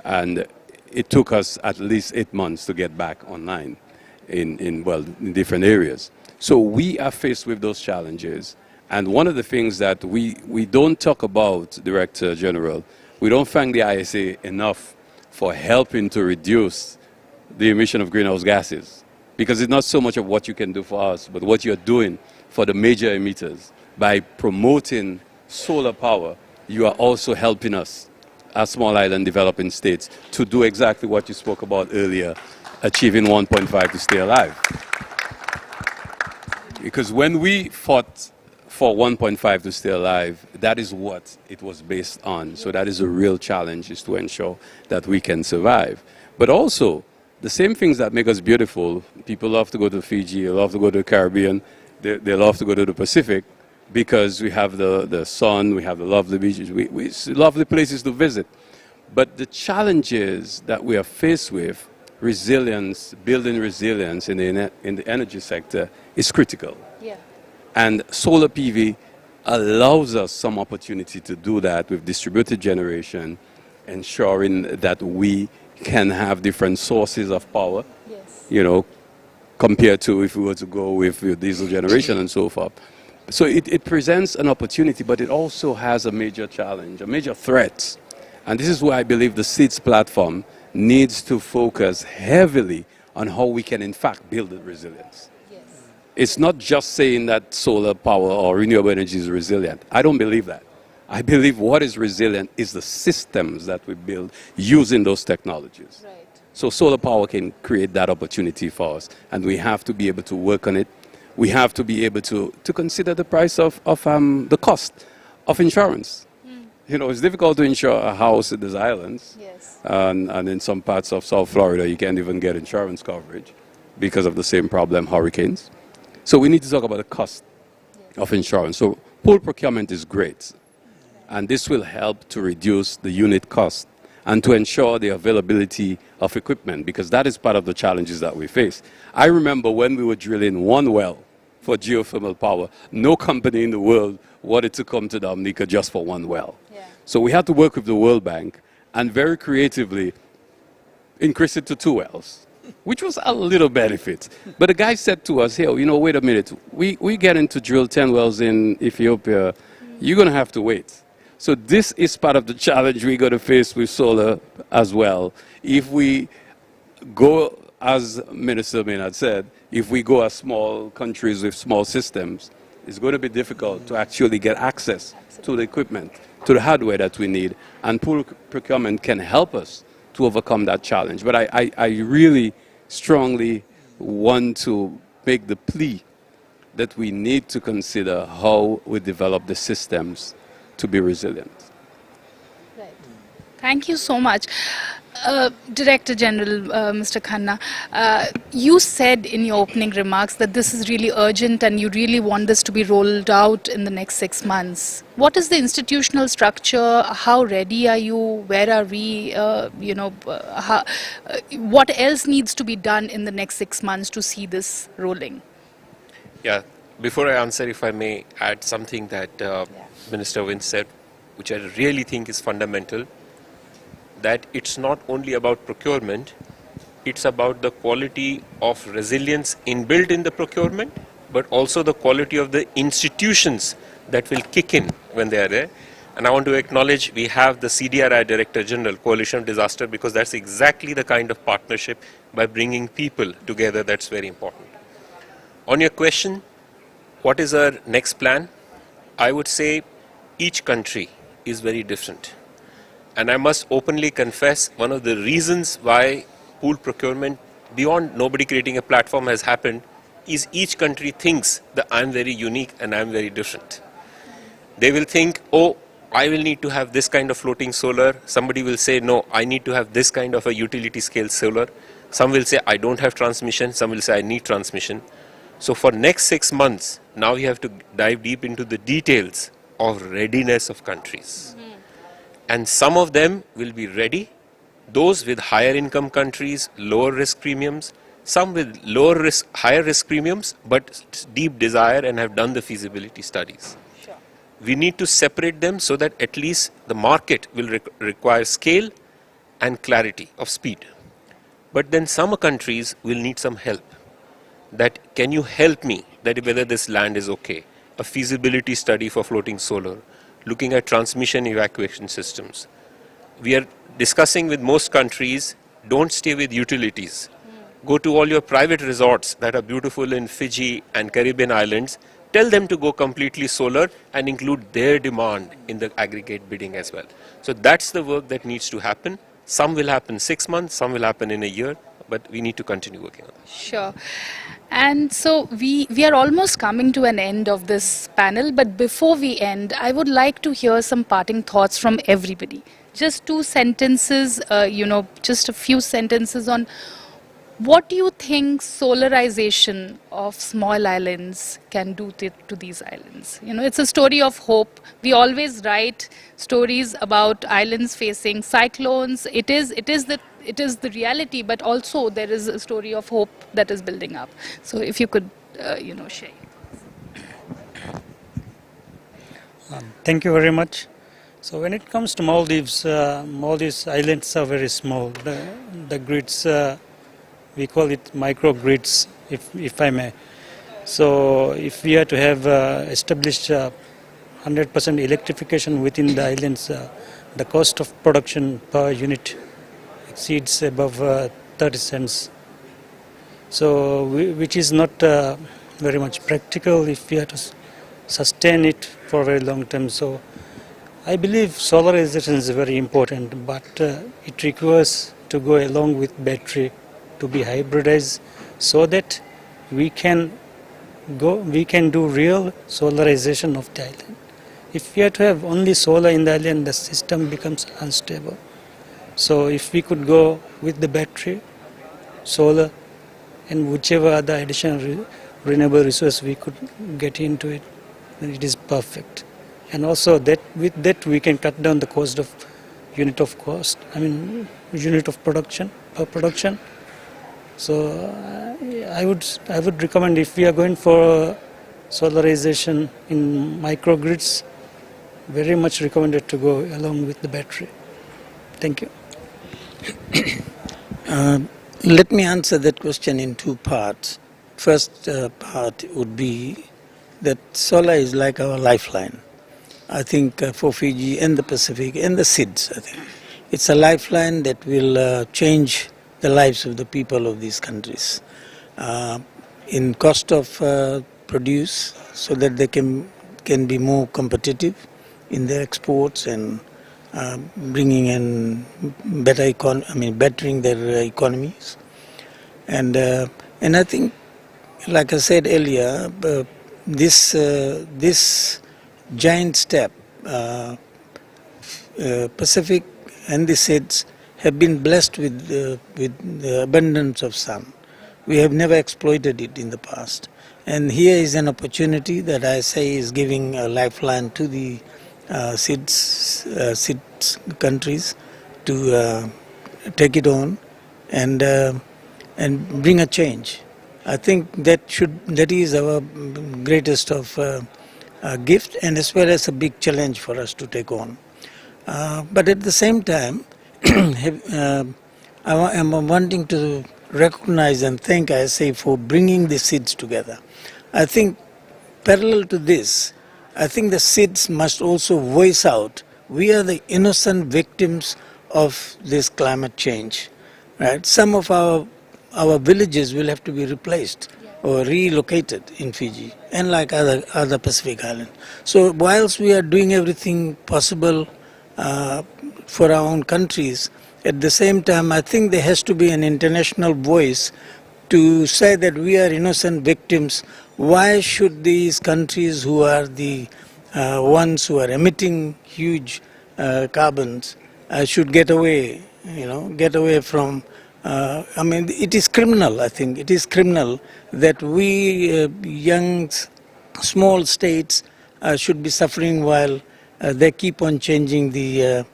And it took us at least 8 months to get back online in different areas. So we are faced with those challenges. And one of the things that we don't talk about, Director General, we don't thank the ISA enough for helping to reduce the emission of greenhouse gases. Because it's not so much of what you can do for us, but what you're doing for the major emitters. By promoting solar power, you are also helping us, as small island developing states, to do exactly what you spoke about earlier, achieving 1.5 to stay alive. Because when we fought for 1.5 to stay alive, that is what it was based on. So that is a real challenge, is to ensure that we can survive. But also, the same things that make us beautiful, people love to go to Fiji, they love to go to the Caribbean, they love to go to the Pacific, because we have the sun, we have the lovely beaches, we lovely places to visit. But the challenges that we are faced with, resilience, building resilience in the energy sector, is critical. Yeah. And solar PV allows us some opportunity to do that with distributed generation, ensuring that we can have different sources of power, you know, compared to if we were to go with diesel generation and so forth. So it presents an opportunity, but it also has a major challenge, a major threat. And this is why I believe the SIDS platform needs to focus heavily on how we can in fact build the resilience. It's not just saying that solar power or renewable energy is resilient. I don't believe that. I believe what is resilient is the systems that we build using those technologies. Right. So solar power can create that opportunity for us, and we have to be able to work on it. We have to be able to consider the price of the cost of insurance. You know, it's difficult to insure a house in these islands. Yes. And in some parts of South Florida, you can't even get insurance coverage because of the same problem, hurricanes. So we need to talk about the cost of insurance. So pool procurement is great. And this will help to reduce the unit cost and to ensure the availability of equipment, because that is part of the challenges that we face. I remember when we were drilling one well for geothermal power, no company in the world wanted to come to Dominica just for one well. Yeah. So we had to work with the World Bank and very creatively increase it to 2 wells, which was a little benefit. But the guy said to us, hey, you know, wait a minute, we getting to drill 10 wells in Ethiopia, you're going to have to wait. So this is part of the challenge we're going to face with solar as well. If we go, as Minister Maynard said, if we go as small countries with small systems, it's going to be difficult to actually get access to the equipment, to the hardware that we need. And pool procurement can help us to overcome that challenge. But I really strongly want to make the plea that we need to consider how we develop the systems to be resilient. Right. Thank you so much. Director General, Mr. Khanna, you said in your opening remarks that this is really urgent and you really want this to be rolled out in the next 6 months. What is the institutional structure? How ready are you? Where are we? What else needs to be done in the next 6 months to see this rolling? Yeah, before I answer, if I may add something that Minister Wynne said, which I really think is fundamental, that it's not only about procurement, it's about the quality of resilience inbuilt in the procurement, but also the quality of the institutions that will kick in when they are there. And I want to acknowledge we have the CDRI Director General, Coalition of Disaster, because that's exactly the kind of partnership by bringing people together that's very important. On your question, what is our next plan? I would say each country is very different. And I must openly confess, one of the reasons why pool procurement, beyond nobody creating a platform, has happened is each country thinks that I'm very unique and I'm very different. They will think, oh, I will need to have this kind of floating solar. Somebody will say, no, I need to have this kind of a utility scale solar. Some will say, I don't have transmission. Some will say, I need transmission. So for next 6 months, now we have to dive deep into the details of readiness of countries. And some of them will be ready, those with higher income countries, lower risk premiums, some with lower risk, higher risk premiums, but deep desire and have done the feasibility studies. Sure. We need to separate them so that at least the market will require scale and clarity of speed. But then some countries will need some help. That can you help me that whether this land is okay? A feasibility study for floating solar, looking at transmission evacuation systems. We are discussing with most countries, don't stay with utilities. Go to all your private resorts that are beautiful in Fiji and Caribbean islands. Tell them to go completely solar and include their demand in the aggregate bidding as well. So that's the work that needs to happen. Some will happen 6 months, some will happen in a year, but we need to continue working on that. Sure. And so we are almost coming to an end of this panel, but before we end, I would like to hear some parting thoughts from everybody. Just 2 sentences, just a few sentences on what do you think solarization of small islands can do to these islands? You know, it's a story of hope. We always write stories about islands facing cyclones. It is the reality, but also there is a story of hope that is building up. So if you could, share. Thank you very much. So when it comes to Maldives, Maldives islands are very small. The grids, we call it microgrids, if I may. So if we are to have established 100% electrification within the islands, the cost of production per unit exceeds above 30 cents. So which is not very much practical if we are to sustain it for a very long time. So I believe solarization is very important, but it requires to go along with battery to be hybridized so that we can do real solarization of the island. If we are to have only solar in the island, the system becomes unstable. So if we could go with the battery, solar, and whichever other additional renewable resource we could get into it, then it is perfect. And also that with that we can cut down the cost of unit of production per production. So I would recommend, if we are going for solarization in microgrids, very much recommended to go along with the battery. Thank you. Let me answer that question in two parts. First part would be that solar is like our lifeline. I think for Fiji and the Pacific and the SIDS, I think it's a lifeline that will change the lives of the people of these countries in cost of produce, so that they can be more competitive in their exports and bringing in bettering their economies. And I think, like I said earlier, this giant step, Pacific and the SIDS have been blessed with the abundance of sun. We have never exploited it in the past. And here is an opportunity that I say is giving a lifeline to the SIDS countries to take it on and bring a change. I think that is our greatest of gift, and as well as a big challenge for us to take on. But at the same time, I'm wanting to recognize and thank ISA for bringing the SIDS together. I think parallel to this, I think the SIDS must also voice out, we are the innocent victims of this climate change. Right? Some of our villages will have to be replaced or relocated in Fiji, and like other Pacific islands. So whilst we are doing everything possible for our own countries, at the same time I think there has to be an international voice to say that we are innocent victims. Why should these countries, who are the ones who are emitting huge carbons, should get away from it is criminal. I think it is criminal that we young small states should be suffering while they keep on changing the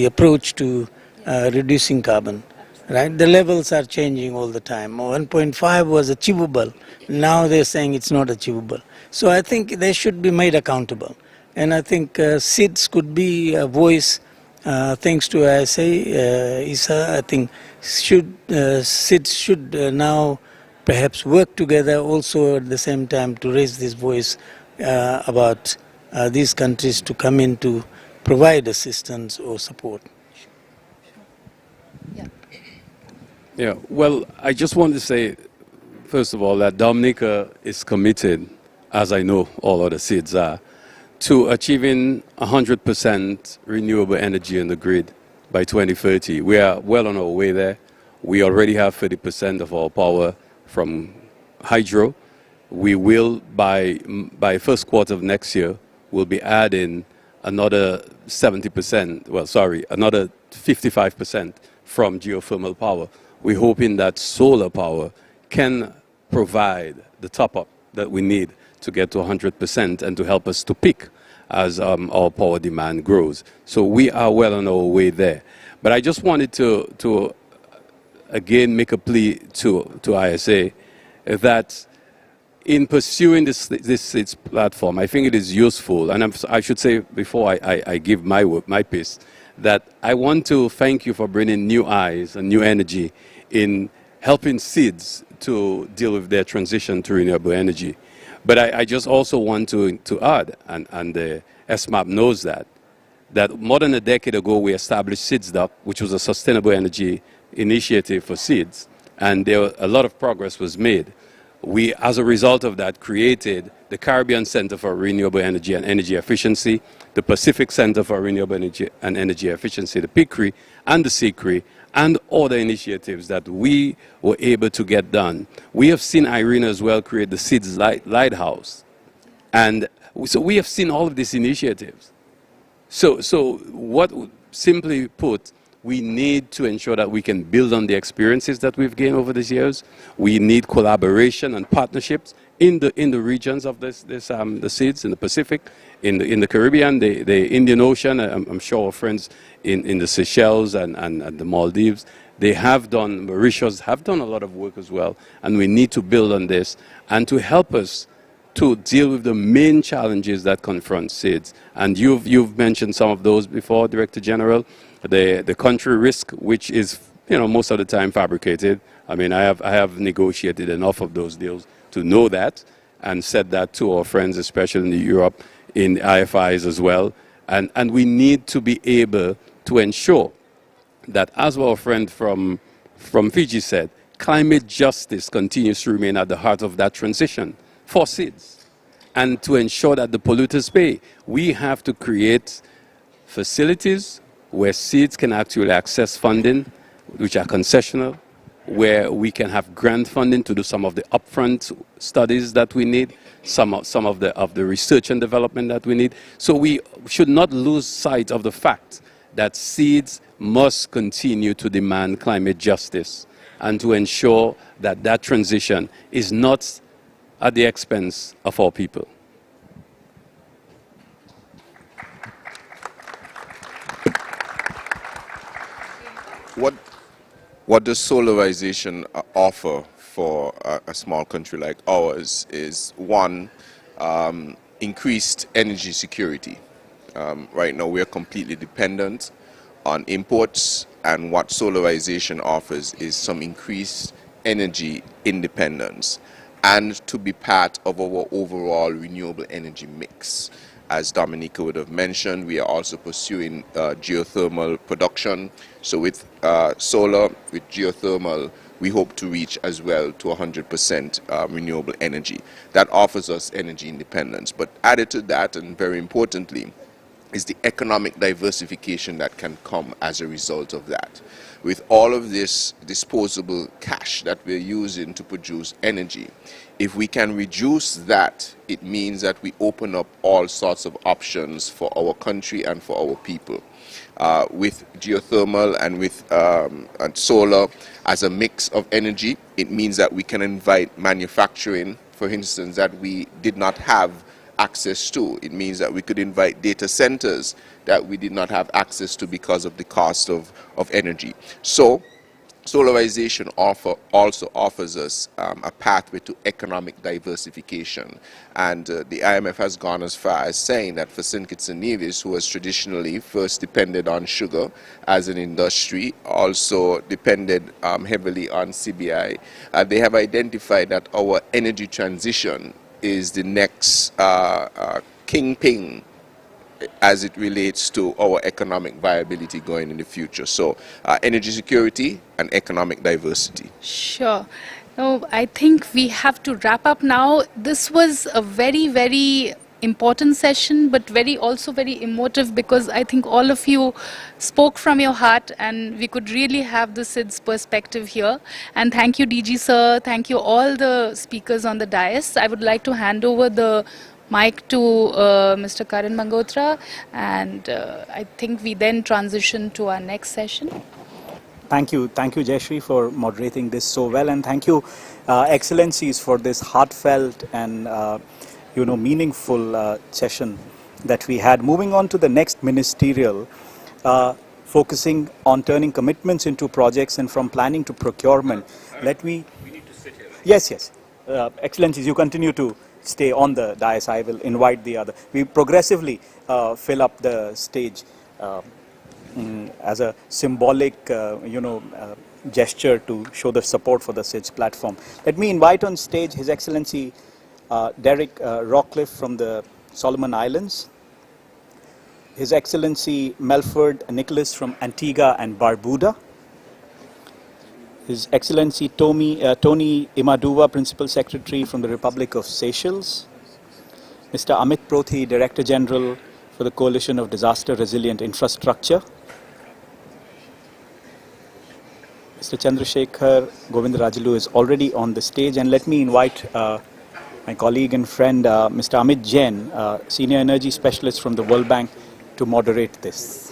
approach to reducing carbon. Right, the levels are changing all the time. 1.5 was achievable. Now they're saying it's not achievable. So I think they should be made accountable, and I think SIDS could be a voice. Thanks to ISA, I think SIDS should now perhaps work together also at the same time to raise this voice about these countries to come in to provide assistance or support. Yeah, well, I just want to say, first of all, that Dominica is committed, as I know all other SIDS are, to achieving 100% renewable energy in the grid by 2030. We are well on our way there. We already have 30% of our power from hydro. We will, by first quarter of next year, we'll be adding another 70%, another 55% from geothermal power. We're hoping that solar power can provide the top-up that we need to get to 100% and to help us to peak as our power demand grows. So we are well on our way there. But I just wanted to again make a plea to ISA that in pursuing this SIDS platform, I think it is useful, and I should say before I give my piece, that I want to thank you for bringing new eyes and new energy in helping SIDS to deal with their transition to renewable energy. But I just also want to add, and the SMAP knows that more than a decade ago we established SIDSDOC, which was a sustainable energy initiative for SIDS, and a lot of progress was made. We, as a result of that, created the Caribbean Center for Renewable Energy and Energy Efficiency, the Pacific Center for Renewable Energy and Energy Efficiency, the PICRE, and the SICRE, and other initiatives that we were able to get done. We have seen Irene as well create the SIDS Lighthouse. And so we have seen all of these initiatives. So what, simply put, we need to ensure that we can build on the experiences that we've gained over these years. We need collaboration and partnerships in the regions of the SIDS, in the Pacific, in the Caribbean, the Indian Ocean. I'm sure our friends in the Seychelles and the Maldives, they have done, Mauritius have done a lot of work as well, and we need to build on this and to help us to deal with the main challenges that confront SIDS. And you've mentioned some of those before, Director General. The country risk, which is, most of the time fabricated. I mean, I have negotiated enough of those deals to know that, and said that to our friends, especially in Europe, in IFIs as well. And we need to be able to ensure that, as our friend from Fiji said, climate justice continues to remain at the heart of that transition for SIDS. And to ensure that the polluters pay, we have to create facilities where SIDS can actually access funding, which are concessional, where we can have grant funding to do some of the upfront studies that we need, some of the research and development that we need. So we should not lose sight of the fact that SIDS must continue to demand climate justice and to ensure that that transition is not at the expense of our people. What does solarization offer for a small country like ours is, one, increased energy security. Right now we are completely dependent on imports, and what solarization offers is some increased energy independence and to be part of our overall renewable energy mix. As Dominica would have mentioned, we are also pursuing geothermal production. So with solar, with geothermal, we hope to reach as well to 100% renewable energy. That offers us energy independence. But added to that, and very importantly, is the economic diversification that can come as a result of that. With all of this disposable cash that we're using to produce energy, if we can reduce that, it means that we open up all sorts of options for our country and for our people. With geothermal and with and solar as a mix of energy, it means that we can invite manufacturing, for instance, that we did not have access to. It means that we could invite data centers that we did not have access to because of the cost of energy. So solarization also offers us a pathway to economic diversification. And the IMF has gone as far as saying that for St. Kitts and Nevis, who has traditionally first depended on sugar as an industry, also depended heavily on CBI, they have identified that our energy transition is the next kingpin as it relates to our economic viability going in the future. So energy security and economic diversity. Sure. No, I think we have to wrap up now. This was a very, very important session, but also very emotive, because I think all of you spoke from your heart and we could really have the SIDS perspective here. And thank you, DG sir. Thank you all the speakers on the dais. I would like to hand over the mic to Mr. Karan Mangotra, and I think we then transition to our next session. Thank you, Jayashree, for moderating this so well, and thank you, Excellencies, for this heartfelt and meaningful session that we had. Moving on to the next ministerial, focusing on turning commitments into projects and from planning to procurement. We need to sit here. Yes. Excellencies, you continue to stay on the dais. I will invite the other. We progressively fill up the stage as a symbolic, gesture to show the support for the SIDS platform. Let me invite on stage His Excellency Derek Rockcliffe from the Solomon Islands, His Excellency Melford Nicholas from Antigua and Barbuda, His Excellency Tony Imaduwa, Principal Secretary from the Republic of Seychelles, Mr. Amit Prothi, Director General for the Coalition of Disaster Resilient Infrastructure, Mr. Chandrasekhar Govindarajulu is already on the stage, and let me invite my colleague and friend Mr. Amit Jain, Senior Energy Specialist from the World Bank, to moderate this.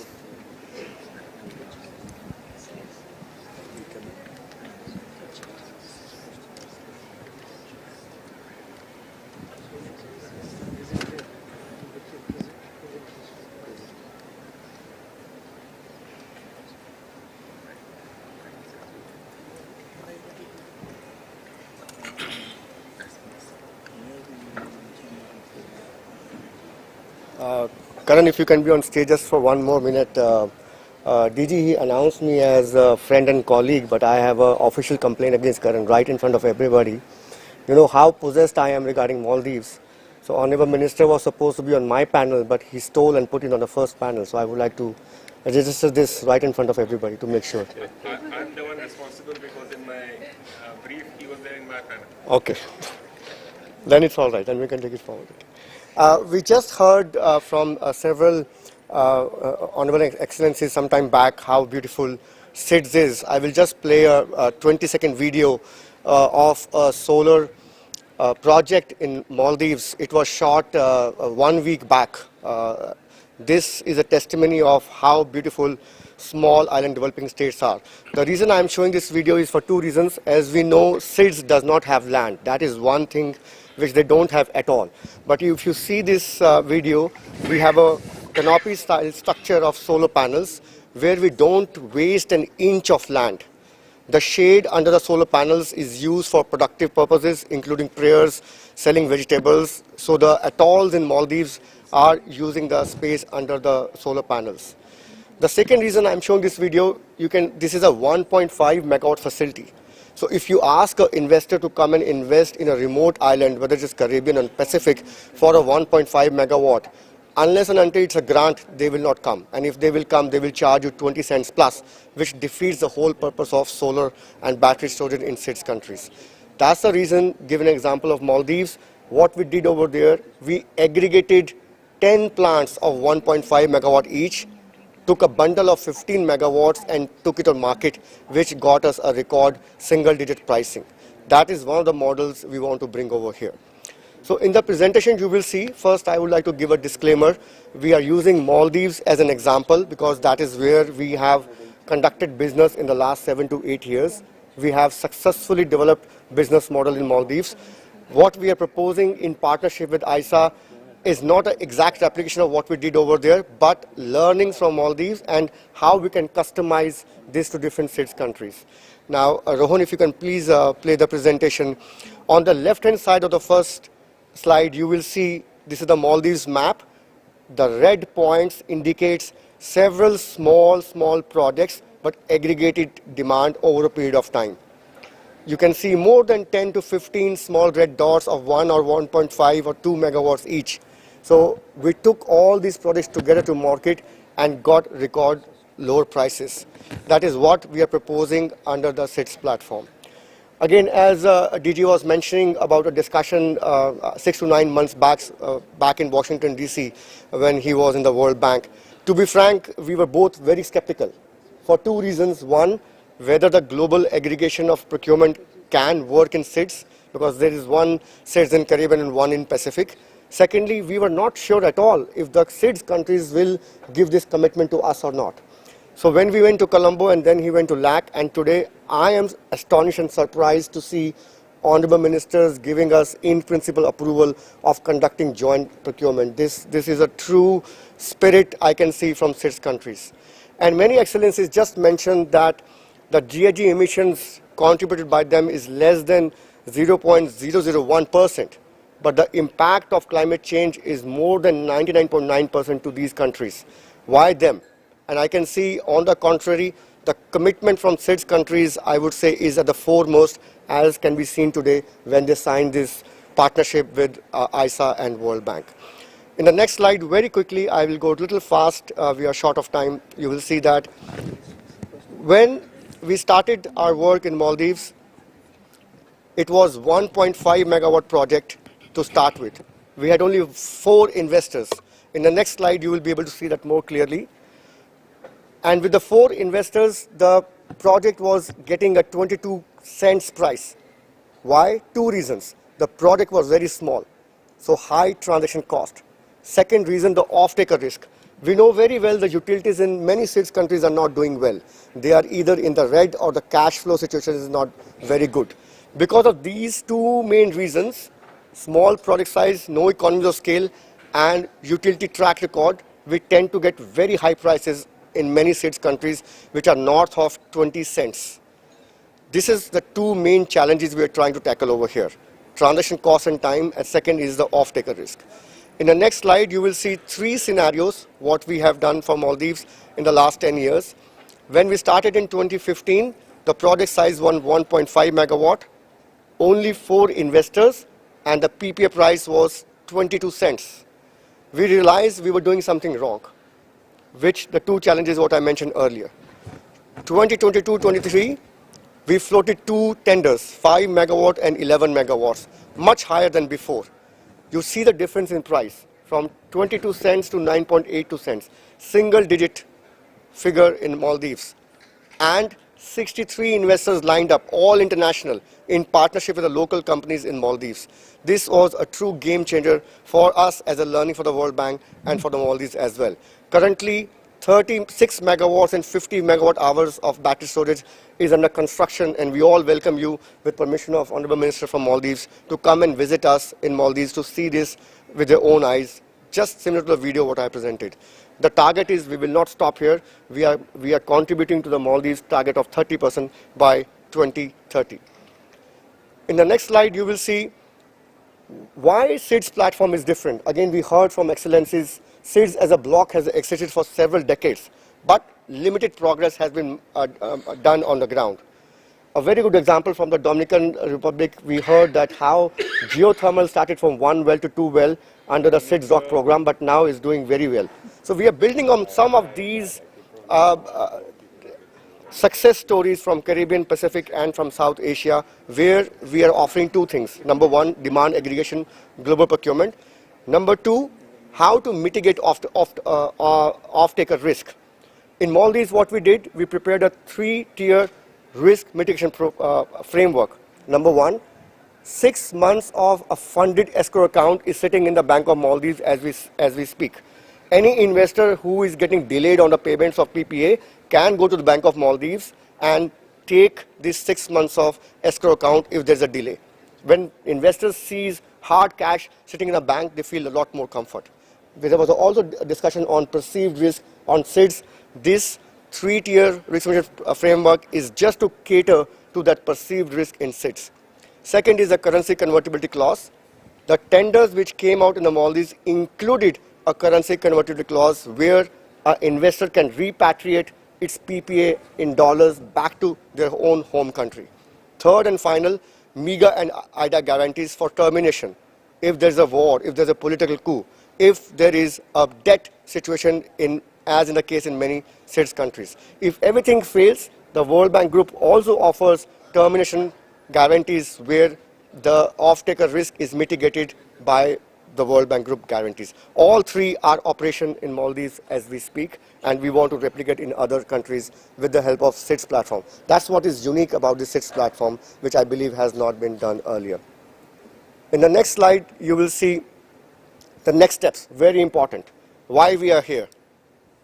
Karan, if you can be on stage just for one more minute. DG, he announced me as a friend and colleague, but I have an official complaint against Karan right in front of everybody. You know how possessed I am regarding Maldives. So Honorable Minister was supposed to be on my panel, but he stole and put it on the first panel. So I would like to register this right in front of everybody to make sure. I'm the one responsible because in my brief he was there in my panel. Okay. Then it's all right. Then we can take it forward. We just heard from several Honorable Excellencies some time back how beautiful SIDS is. I will just play a 20-second video of a solar project in Maldives. It was shot 1 week back. This is a testimony of how beautiful small island developing states are. The reason I am showing this video is for two reasons. As we know, SIDS does not have land. That is one thing which they don't have at all. But if you see this video, we have a canopy style structure of solar panels where we don't waste an inch of land. The shade under the solar panels is used for productive purposes, including prayers, selling vegetables. So the atolls in Maldives are using the space under the solar panels. The second reason I'm showing this video, this is a 1.5 megawatt facility. So if you ask an investor to come and invest in a remote island, whether it is Caribbean or Pacific, for a 1.5 megawatt, unless and until it's a grant, they will not come. And if they will come, they will charge you 20 cents plus, which defeats the whole purpose of solar and battery storage in SIDS countries. That's the reason, give an example of Maldives, what we did over there, we aggregated 10 plants of 1.5 megawatt each, took a bundle of 15 megawatts and took it on market, which got us a record single-digit pricing. That is one of the models we want to bring over here. So in the presentation you will see, first I would like to give a disclaimer. We are using Maldives as an example because that is where we have conducted business in the last 7 to 8 years. We have successfully developed business model in Maldives. What we are proposing in partnership with ISA is not an exact replication of what we did over there, but learnings from Maldives and how we can customize this to different SIDS countries. Now, Rohan, if you can please play the presentation. On the left-hand side of the first slide, you will see this is the Maldives map. The red points indicates several small projects, but aggregated demand over a period of time. You can see more than 10 to 15 small red dots of 1 or 1.5 or 2 megawatts each. So we took all these projects together to market and got record lower prices. That is what we are proposing under the SIDS platform. Again, as DG was mentioning about a discussion 6 to 9 months back in Washington, D.C. when he was in the World Bank. To be frank, we were both very skeptical for two reasons. One, whether the global aggregation of procurement can work in SIDS, because there is one SIDS in Caribbean and one in Pacific. Secondly, we were not sure at all if the SIDS countries will give this commitment to us or not. So when we went to Colombo and then he went to LAC, and today I am astonished and surprised to see honorable ministers giving us in principle approval of conducting joint procurement. This is a true spirit I can see from SIDS countries. And many excellencies just mentioned that the GHG emissions contributed by them is less than 0.001%, but the impact of climate change is more than 99.9% to these countries. Why them? And I can see, on the contrary, the commitment from SIDS countries, I would say, is at the foremost, as can be seen today when they signed this partnership with ISA and World Bank. In the next slide, very quickly, I will go a little fast. We are short of time. You will see that when we started our work in Maldives, it was 1.5 megawatt project to start with. We had only 4 investors. In the next slide, you will be able to see that more clearly. And with the 4 investors, the project was getting a 22 cents price. Why? 2 reasons. The project was very small, so high transaction cost. Second reason, the off-taker risk. We know very well the utilities in many SIDS countries are not doing well. They are either in the red or the cash flow situation is not very good. Because of these 2 main reasons, small project size, no economies of scale, and utility track record, we tend to get very high prices in many SIDS countries, which are north of 20 cents. This is the 2 main challenges we are trying to tackle over here. Transaction cost and time, and second is the off-taker risk. In the next slide, you will see 3 scenarios, what we have done for Maldives in the last 10 years. When we started in 2015, the project size was 1.5 megawatt, only 4 investors, and the PPA price was 22 cents. We realized we were doing something wrong, which the 2 challenges what I mentioned earlier. 2022-23, we floated 2 tenders, 5 megawatt and 11 megawatts, much higher than before. You see the difference in price from 22 cents to 9.82 cents, single digit figure in Maldives. And 63 investors lined up, all international, in partnership with the local companies in Maldives. This was a true game changer for us as a learning for the World Bank and for the Maldives as well. Currently, 36 megawatts and 50 megawatt hours of battery storage is under construction, and we all welcome you, with permission of Honorable Minister from Maldives, to come and visit us in Maldives to see this with their own eyes, just similar to the video what I presented. The target is we will not stop here. We are contributing to the Maldives target of 30% by 2030. In the next slide, you will see why SIDS platform is different. Again, we heard from Excellencies, SIDS as a block has existed for several decades, but limited progress has been done on the ground. A very good example from the Dominican Republic, we heard that how geothermal started from 1 well to 2 well under the SIDS DOC program, but now is doing very well. So we are building on some of these success stories from Caribbean, Pacific, and from South Asia, where we are offering 2 things. Number 1, demand aggregation, global procurement. Number 2, how to mitigate off-taker risk. In Maldives, what we did, we prepared a 3-tier risk mitigation framework. Number 1, 6 months of a funded escrow account is sitting in the Bank of Maldives as we speak. Any investor who is getting delayed on the payments of PPA can go to the Bank of Maldives and take this 6 months of escrow account if there's a delay. When investors see hard cash sitting in a bank, they feel a lot more comfort. There was also a discussion on perceived risk on SIDS. This 3-tier risk management framework is just to cater to that perceived risk in SIDS. Second is a currency convertibility clause. The tenders which came out in the Maldives included a currency convertibility clause where an investor can repatriate its PPA in dollars back to their own home country. Third and final, MEGA and IDA guarantees for termination. If there's a war, if there's a political coup, if there is a debt situation as in the case in many SIDS countries. If everything fails, the World Bank Group also offers termination guarantees where the off-taker risk is mitigated by the World Bank Group guarantees. All 3 are operation in Maldives as we speak, and we want to replicate in other countries with the help of SIDS platform. That's what is unique about the SIDS platform, which I believe has not been done earlier. In the next slide, you will see the next steps, very important. Why we are here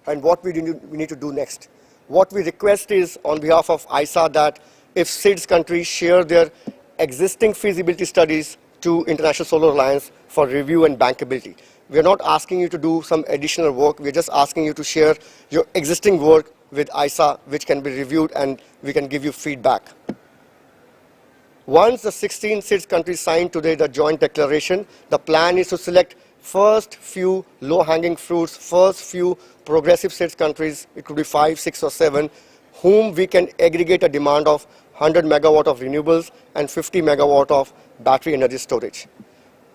and what we need to do next. What we request is, on behalf of ISA, that if SIDS countries share their existing feasibility studies to International Solar Alliance for review and bankability. We are not asking you to do some additional work. We are just asking you to share your existing work with ISA, which can be reviewed and we can give you feedback. Once the 16 SIDS countries sign today the joint declaration, the plan is to select first few low-hanging fruits, first few progressive SIDS countries, it could be 5, 6 or 7, whom we can aggregate a demand of 100 megawatt of renewables and 50 megawatt of battery energy storage.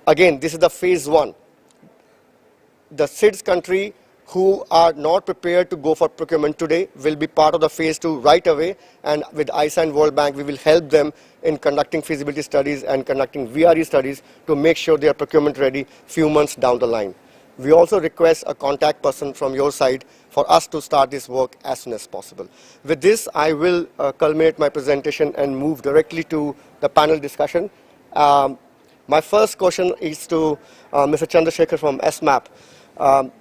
Again, this is the phase 1. The SIDS country who are not prepared to go for procurement today will be part of the phase 2 right away, and with ISA and World Bank we will help them in conducting feasibility studies and conducting VRE studies to make sure they are procurement ready few months down the line. We also request a contact person from your side for us to start this work as soon as possible. With this, I will culminate my presentation and move directly to the panel discussion. My first question is to Mr. Chandrasekhar from SMAP.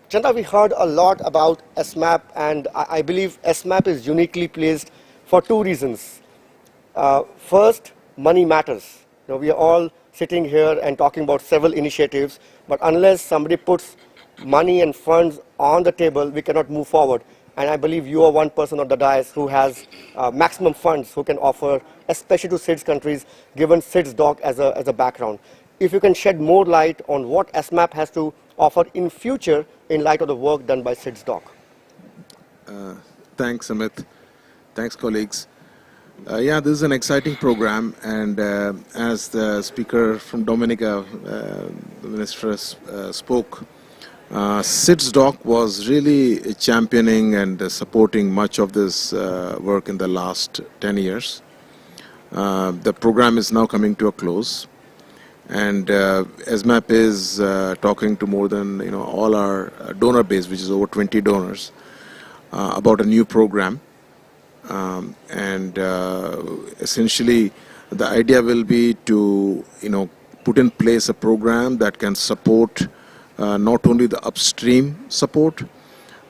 Chanda, we heard a lot about SMAP, and I believe SMAP is uniquely placed for 2 reasons. First, money matters. You know, we are all sitting here and talking about several initiatives, but unless somebody puts money and funds on the table, we cannot move forward. And I believe you are one person on the dais who has maximum funds who can offer, especially to SIDS countries, given SIDS doc as a background. If you can shed more light on what SMAP has to offer in future in light of the work done by SIDS doc. Thanks, Amit. Thanks, colleagues. Yeah, this is an exciting program, and as the speaker from Dominica, the minister, spoke, SIDS doc was really championing and supporting much of this work in the last 10 years. The program is now coming to a close, and SMAP is talking to more than all our donor base, which is over 20 donors, about a new program. Essentially the idea will be to put in place a program that can support not only the upstream support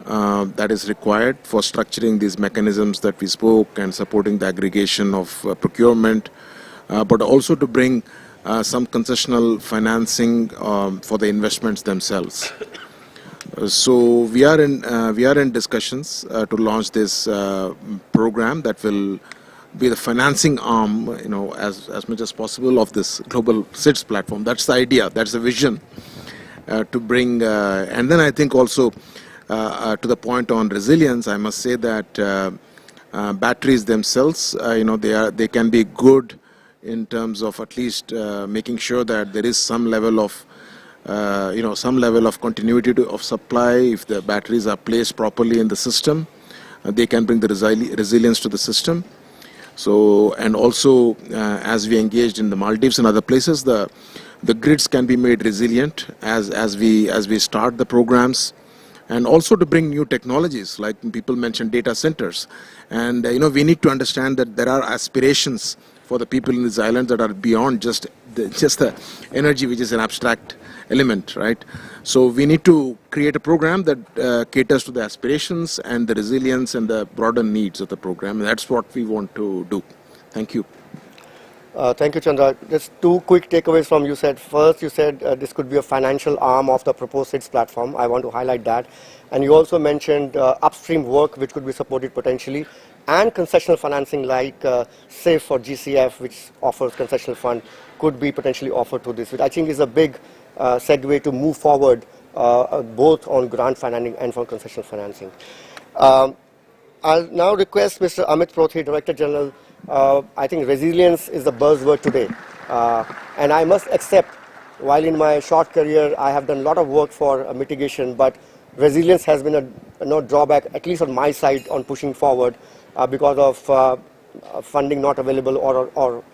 that is required for structuring these mechanisms that we spoke and supporting the aggregation of procurement, but also to bring some concessional financing for the investments themselves. So we are in discussions to launch this program that will be the financing arm, as much as possible of this global SIDS platform. That's the idea. That's the vision to bring. And then I think also to the point on resilience, I must say that batteries themselves, they can be good in terms of at least making sure that there is some level of continuity of supply. If the batteries are placed properly in the system, they can bring the resilience to the system. So, and also as we engaged in the Maldives and other places, the grids can be made resilient as we start the programs, and also to bring new technologies, like people mentioned data centers. And we need to understand that there are aspirations for the people in these islands that are beyond just the energy, which is an abstract element, right? So we need to create a program that caters to the aspirations and the resilience and the broader needs of the program. And that's what we want to do. Thank you. Thank you, Chandra. Just 2 quick takeaways from you said. First, you said this could be a financial arm of the proposed SIDS platform. I want to highlight that. And you also mentioned upstream work which could be supported potentially, and concessional financing like SAFE for GCF, which offers concessional fund, could be potentially offered to this, which I think is a big segue to move forward both on grant financing and for concessional financing. I'll now request Mr. Amit Prothi, Director General. I think resilience is the buzzword today. And I must accept, while in my short career I have done a lot of work for mitigation, but resilience has been a drawback, at least on my side, on pushing forward because of funding not available or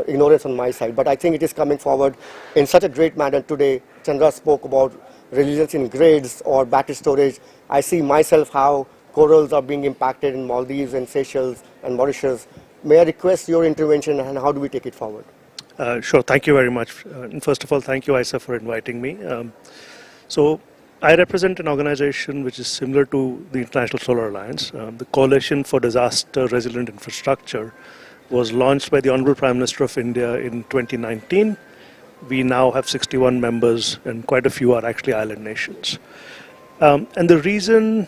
ignorance on my side. But I think it is coming forward in such a great manner today. Chandra spoke about resilience in grids or battery storage. I see myself how corals are being impacted in Maldives and Seychelles and Mauritius. May I request your intervention, and how do we take it forward? Sure, thank you very much. And first of all, thank you, ISA, for inviting me. So I represent an organization which is similar to the International Solar Alliance. The Coalition for Disaster Resilient Infrastructure was launched by the Honorable Prime Minister of India in 2019. We now have 61 members, and quite a few are actually island nations. And the reason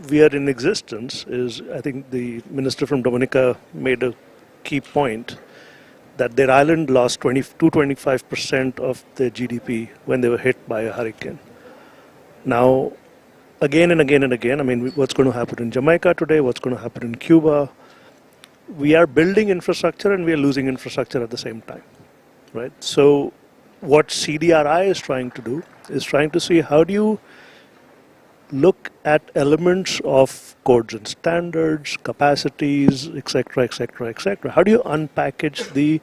we are in existence is, I think the Minister from Dominica made a key point. that their island lost 25% of their GDP when they were hit by a hurricane. Now, again and again and again, I mean, what's going to happen in Jamaica today, what's going to happen in Cuba, we are building infrastructure and we are losing infrastructure at the same time, right? So what CDRI is trying to do is trying to see how do you look at elements of codes and standards, capacities, etc., etc., etc. How do you unpackage the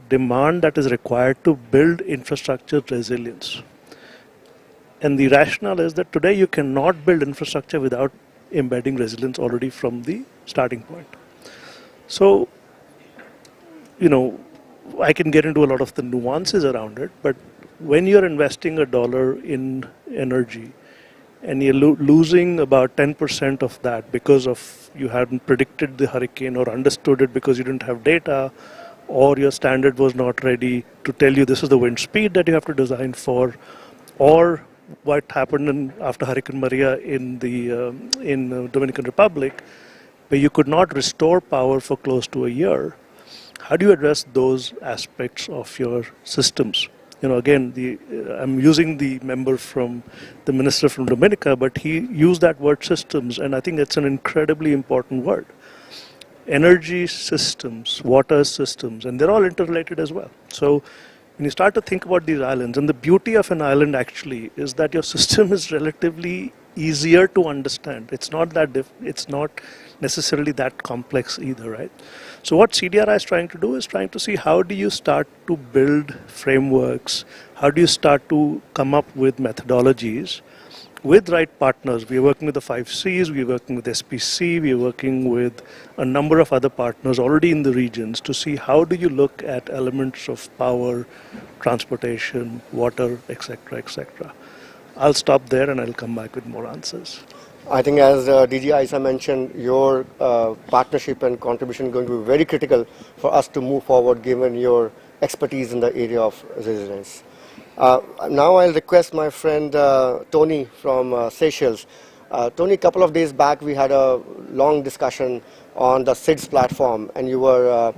demand that is required to build infrastructure resilience? And the rationale is that today you cannot build infrastructure without embedding resilience already from the starting point. So, you know, I can get into a lot of the nuances around it, but when you're investing $1 in energy and you're losing about 10% of that because of you hadn't predicted the hurricane or understood it because you didn't have data, or your standard was not ready to tell you this is the wind speed that you have to design for, or what happened after Hurricane Maria in the Dominican Republic, where you could not restore power for close to a year. How do you address those aspects of your systems? You know, again, I'm using the member from the minister from Dominica, but he used that word systems, and I think it's an incredibly important word. Energy systems, water systems, and they're all interrelated as well. So when you start to think about these islands, and the beauty of an island actually is that your system is relatively easier to understand. It's not that it's not necessarily that complex either, right? So what CDRI is trying to do is trying to see how do you start to build frameworks, how do you start to come up with methodologies with right partners. We are working with the 5 Cs, we are working with SPC, we are working with a number of other partners already in the regions to see how do you look at elements of power, transportation, water, etc., etc. I'll stop there and I'll come back with more answers. I think as DG Isa mentioned, your partnership and contribution is going to be very critical for us to move forward given your expertise in the area of resilience. Now I'll request my friend Tony from Seychelles. Tony, a couple of days back we had a long discussion on the SIDS platform, and you were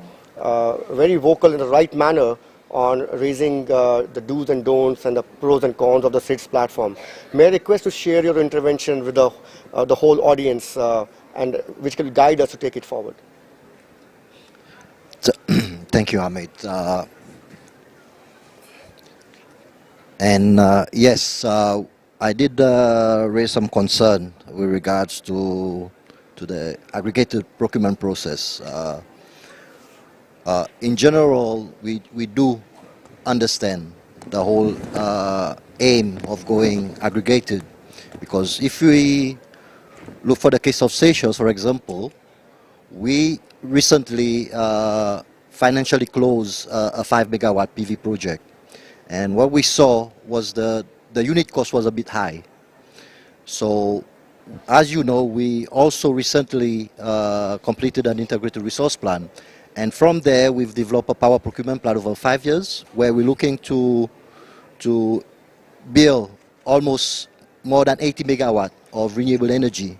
very vocal in the right manner on raising the do's and don'ts and the pros and cons of the SIDS platform. May I request to share your intervention with the whole audience and which can guide us to take it forward. So, thank you, Hamid. Yes, I did raise some concern with regards to the aggregated procurement process. In general, we do understand the whole aim of going aggregated, because if we look for the case of Seychelles, for example, we recently financially closed a 5 megawatt PV project, and what we saw was the unit cost was a bit high. So, as you know, we also recently completed an integrated resource plan. And from there, we've developed a power procurement plan over 5 years, where we're looking to build almost more than 80 megawatt of renewable energy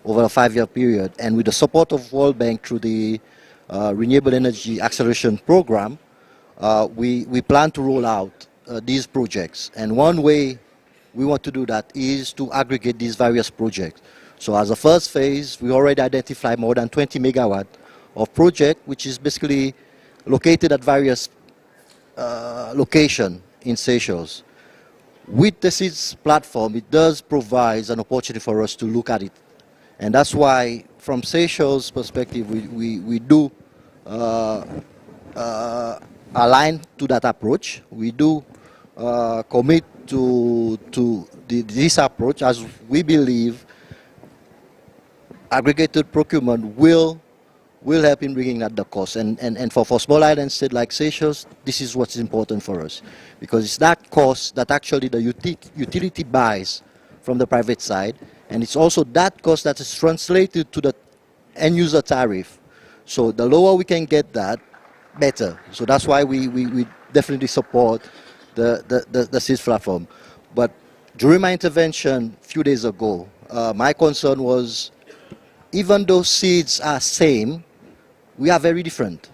over a 5-year period. And with the support of World Bank through the Renewable Energy Acceleration Program, we plan to roll out these projects. And one way we want to do that is to aggregate these various projects. So as a first phase, we already identified more than 20 megawatt of project, which is basically located at various locations in Seychelles. With the SIDS platform, it does provide an opportunity for us to look at it. And that's why, from Seychelles' perspective, we do align to that approach. We do commit to this approach, as we believe aggregated procurement will help in bringing down the cost. And for small island states like Seychelles, this is what's important for us, because it's that cost that actually the utility buys from the private side, and it's also that cost that is translated to the end user tariff. So the lower we can get that, better. So that's why we definitely support the SIDS platform. But during my intervention a few days ago, my concern was, even though SIDS are same, we are very different.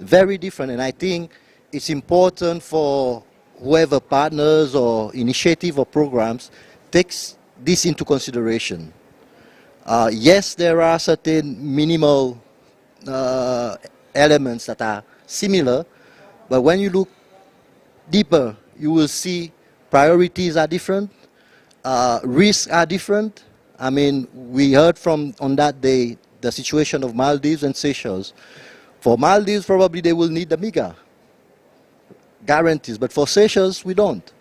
very different. And I think it's important for whoever partners or initiative or programs takes this into consideration. Yes, there are certain minimal elements that are similar, but when you look deeper, you will see priorities are different, risks are different. I mean, we heard from on that day the situation of Maldives and Seychelles. For Maldives, probably they will need the MEGA guarantees, but for Seychelles, we don't.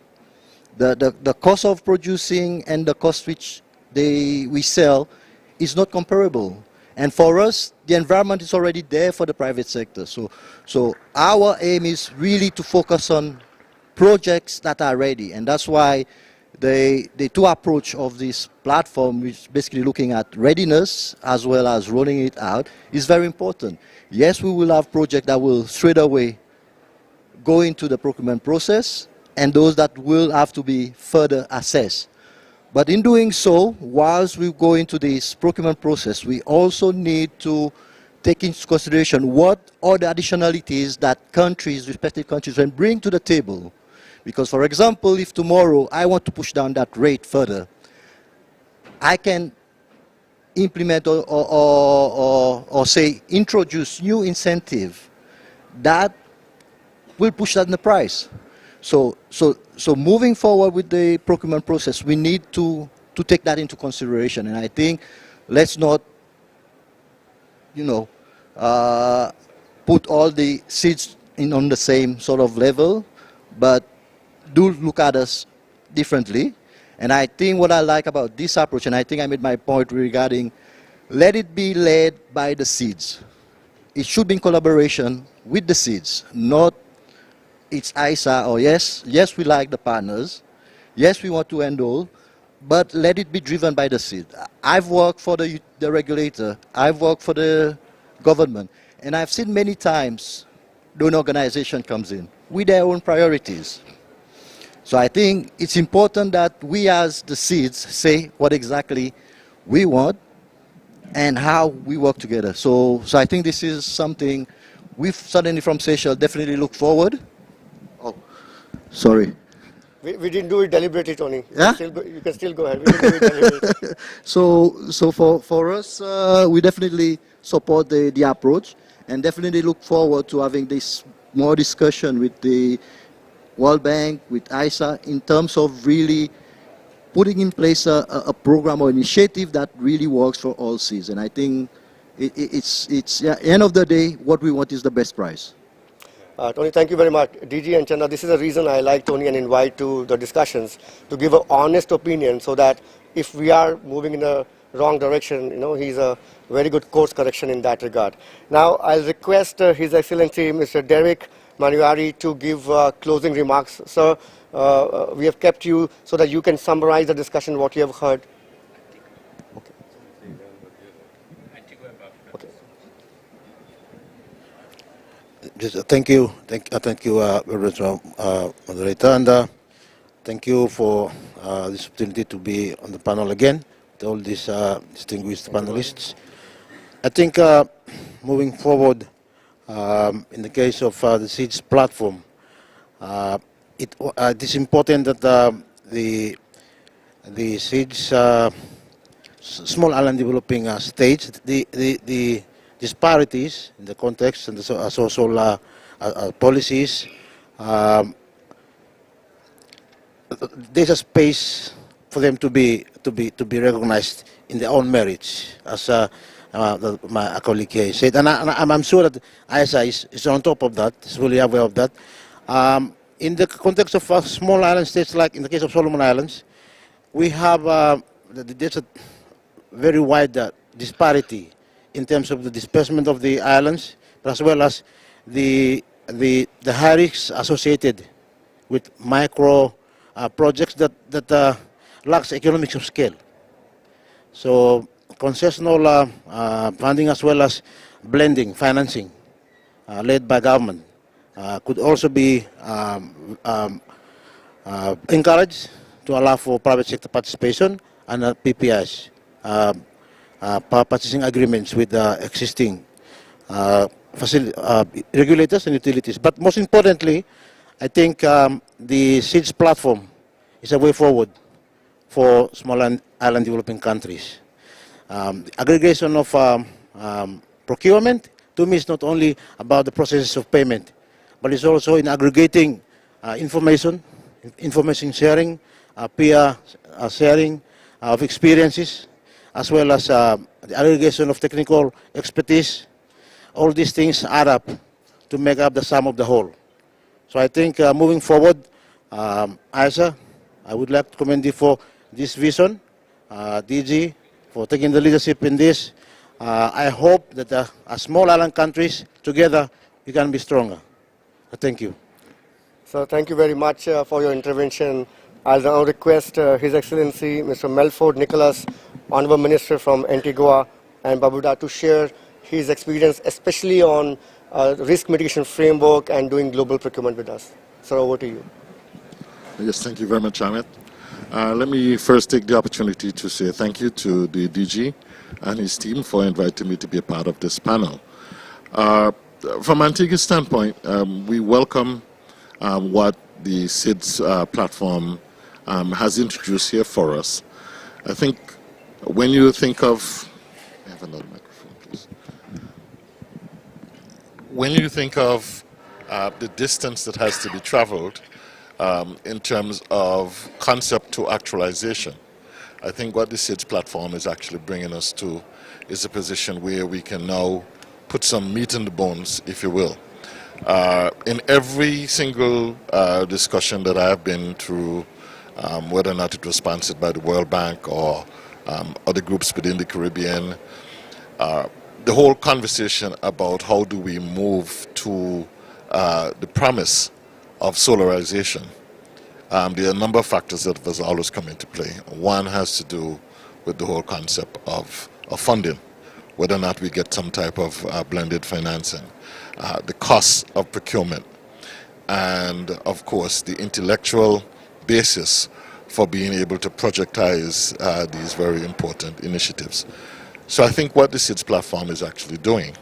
The cost of producing and the cost which we sell is not comparable. And for us, the environment is already there for the private sector. So our aim is really to focus on projects that are ready. And that's why the two approach of this platform, which is basically looking at readiness as well as rolling it out, is very important. Yes, we will have projects that will straight away go into the procurement process, and those that will have to be further assessed. But in doing so, whilst we go into this procurement process, we also need to take into consideration what are the additionalities that countries, respective countries, can bring to the table. Because, for example, if tomorrow I want to push down that rate further, I can implement or say introduce new incentive that will push down the price. So moving forward with the procurement process, we need to take that into consideration. And I think let's not, put all the SIDS on the same sort of level, but do look at us differently. And I think what I like about this approach, and I think I made my point regarding, let it be led by the SIDS. It should be in collaboration with the SIDS, not it's ISA or yes, we like the partners, yes, we want to enroll, but let it be driven by the SIDS. I've worked for the regulator, I've worked for the government, and I've seen many times when an organization comes in with their own priorities. So I think it's important that we as the SIDS say what exactly we want and how we work together. So I think this is something we've certainly from Seychelles definitely look forward. Oh, sorry. We didn't do it deliberately, Tony. Yeah? You can still go ahead. We didn't do it deliberately. So for us, we definitely support the approach and definitely look forward to having this more discussion with the World Bank, with ISA, in terms of really putting in place a program or initiative that really works for all SIDS. And I think it's at the end of the day, what we want is the best price. Tony, thank you very much. DG and Chanda, this is the reason I like Tony and invite to the discussions, to give an honest opinion so that if we are moving in a wrong direction, he's a very good course correction in that regard. Now, I'll request His Excellency Mr. Derek Manuari to give closing remarks. Sir, we have kept you so that you can summarize the discussion, what you have heard. Okay. Just, thank you, moderator, and thank you for this opportunity to be on the panel again with all these distinguished panelists. I think moving forward, in the case of the SIDS platform, it is important that the SIDS small island developing states, the disparities in the context and the social policies, there's a space for them to be recognized in their own merits, as my colleague here said, and I'm sure that ISA is on top of that, is fully aware of that. In the context of small island states, like in the case of Solomon Islands, we have there's a very wide disparity in terms of the disbursement of the islands, as well as the high risks associated with micro projects that lacks economics of scale. So concessional funding as well as blending financing led by government could also be encouraged to allow for private sector participation and PPIs, purchasing agreements with existing regulators and utilities. But most importantly, I think the SIDS platform is a way forward for small and island developing countries. The aggregation of procurement, to me, is not only about the processes of payment, but it's also in aggregating information sharing, peer sharing of experiences, as well as the aggregation of technical expertise. All these things add up to make up the sum of the whole. So I think moving forward, ISA, I would like to commend you for this vision, DG, for taking the leadership in this. I hope that as small island countries, together, we can be stronger. Thank you. So thank you very much for your intervention. I'll now request His Excellency Mr. Melford Nicholas, Honorable Minister from Antigua and Barbuda, to share his experience, especially on risk mitigation framework and doing global procurement with us. So over to you. Yes, thank you very much, Ahmed. Let me first take the opportunity to say thank you to the DG and his team for inviting me to be a part of this panel. From Antigua's standpoint, we welcome what the SIDS platform has introduced here for us. I think when you think of, I have another microphone, please. When you think of the distance that has to be traveled in terms of concept to actualization, I think what the SIDS platform is actually bringing us to is a position where we can now put some meat in the bones, if you will. In every single discussion that I have been through, whether or not it was sponsored by the World Bank or other groups within the Caribbean, the whole conversation about how do we move to the promise of solarization, there are a number of factors that has always come into play. One has to do with the whole concept of funding, whether or not we get some type of blended financing, the cost of procurement, and of course the intellectual basis for being able to projectize these very important initiatives. So I think what the SIDS platform is actually doing,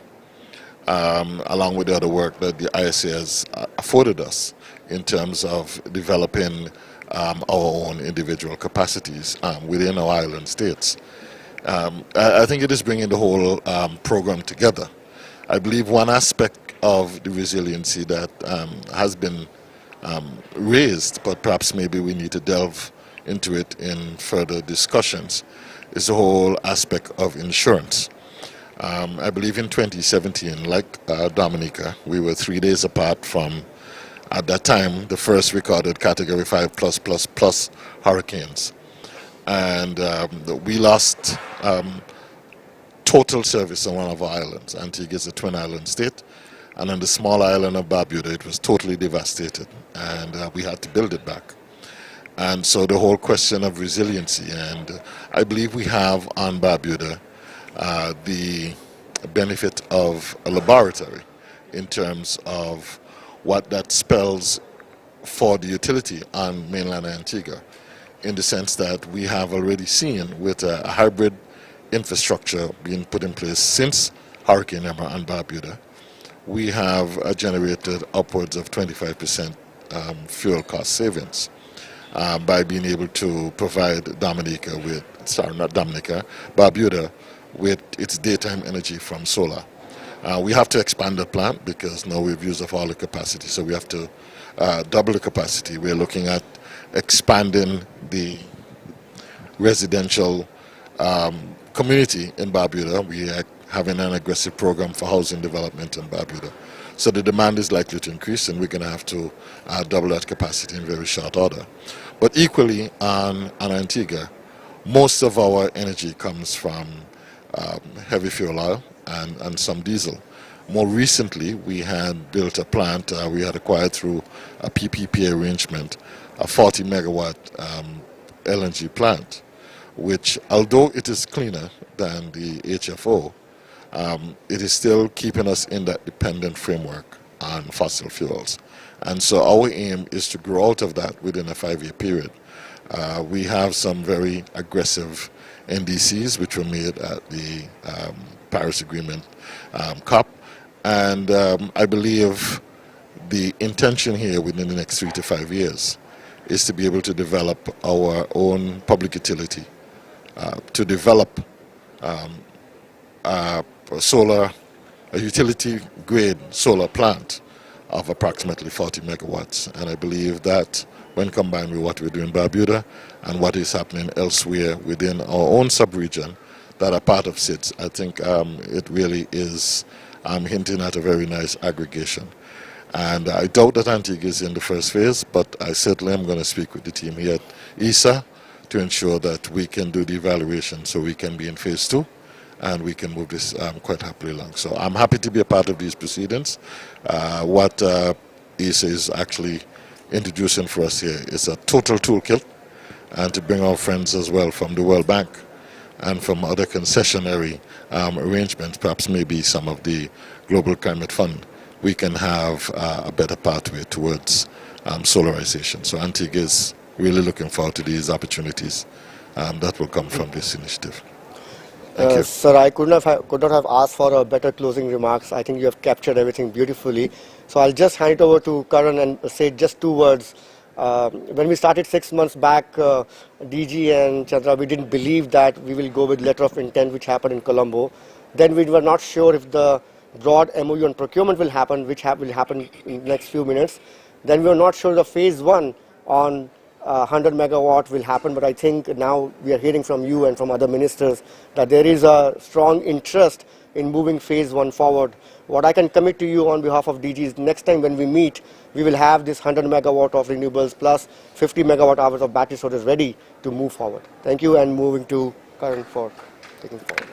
along with the other work that the ISA has afforded us in terms of developing our own individual capacities within our island states, I think it is bringing the whole program together. I believe one aspect of the resiliency that has been raised, but perhaps maybe we need to delve into it in further discussions, is the whole aspect of insurance. I believe in 2017, like Dominica, we were 3 days apart from, at that time, the first recorded Category 5+++ hurricanes. And we lost total service on one of our islands. Antigua is a twin island state, and on the small island of Barbuda it was totally devastated, and we had to build it back. And so the whole question of resiliency, and I believe we have on Barbuda the benefit of a laboratory in terms of what that spells for the utility on mainland Antigua, in the sense that we have already seen with a hybrid infrastructure being put in place since Hurricane Irma on Barbuda, we have generated upwards of 25% fuel cost savings by being able to provide Barbuda with its daytime energy from solar. We have to expand the plant because now we've used up all the capacity, so we have to double the capacity. We're looking at expanding the residential community in Barbuda. We are having an aggressive program for housing development in Barbuda. So the demand is likely to increase, and we're going to have to double that capacity in very short order. But equally on Antigua, most of our energy comes from heavy fuel oil and some diesel. More recently, we had built a plant we had acquired through a PPP arrangement, a 40 megawatt LNG plant, which, although it is cleaner than the HFO, it is still keeping us in that dependent framework on fossil fuels. And so our aim is to grow out of that within a 5-year period. We have some very aggressive NDCs which were made at the Paris Agreement COP, And I believe the intention here within the next 3 to 5 years is to be able to develop our own public utility, to develop a utility-grade solar plant of approximately 40 megawatts. And I believe that when combined with what we do in Barbuda and what is happening elsewhere within our own sub-region that are part of SIDS, I think it really is hinting at a very nice aggregation. And I doubt that Antigua is in the first phase, but I certainly am going to speak with the team here at ESA to ensure that we can do the evaluation so we can be in phase 2 and we can move this quite happily along. So I'm happy to be a part of these proceedings. What ESA is actually introducing for us here is a total toolkit, and to bring our friends as well from the World Bank and from other concessionary arrangements, perhaps maybe some of the Global Climate Fund, we can have a better pathway towards solarization. So Antigua is really looking forward to these opportunities that will come from this initiative. Thank you. Sir, I could not have asked for a better closing remarks. I think you have captured everything beautifully. So I'll just hand it over to Karan and say just 2 words. When we started 6 months back, DG and Chandra, we didn't believe that we will go with letter of intent, which happened in Colombo. Then we were not sure if the broad MOU on procurement will happen, which will happen in the next few minutes. Then we were not sure the phase 1 on 100 megawatt will happen, but I think now we are hearing from you and from other ministers that there is a strong interest in moving phase 1 forward. What I can commit to you on behalf of DG is next time when we meet, we will have this 100 megawatt of renewables plus 50 megawatt hours of battery storage ready to move forward. Thank you, and moving to Karan for taking forward.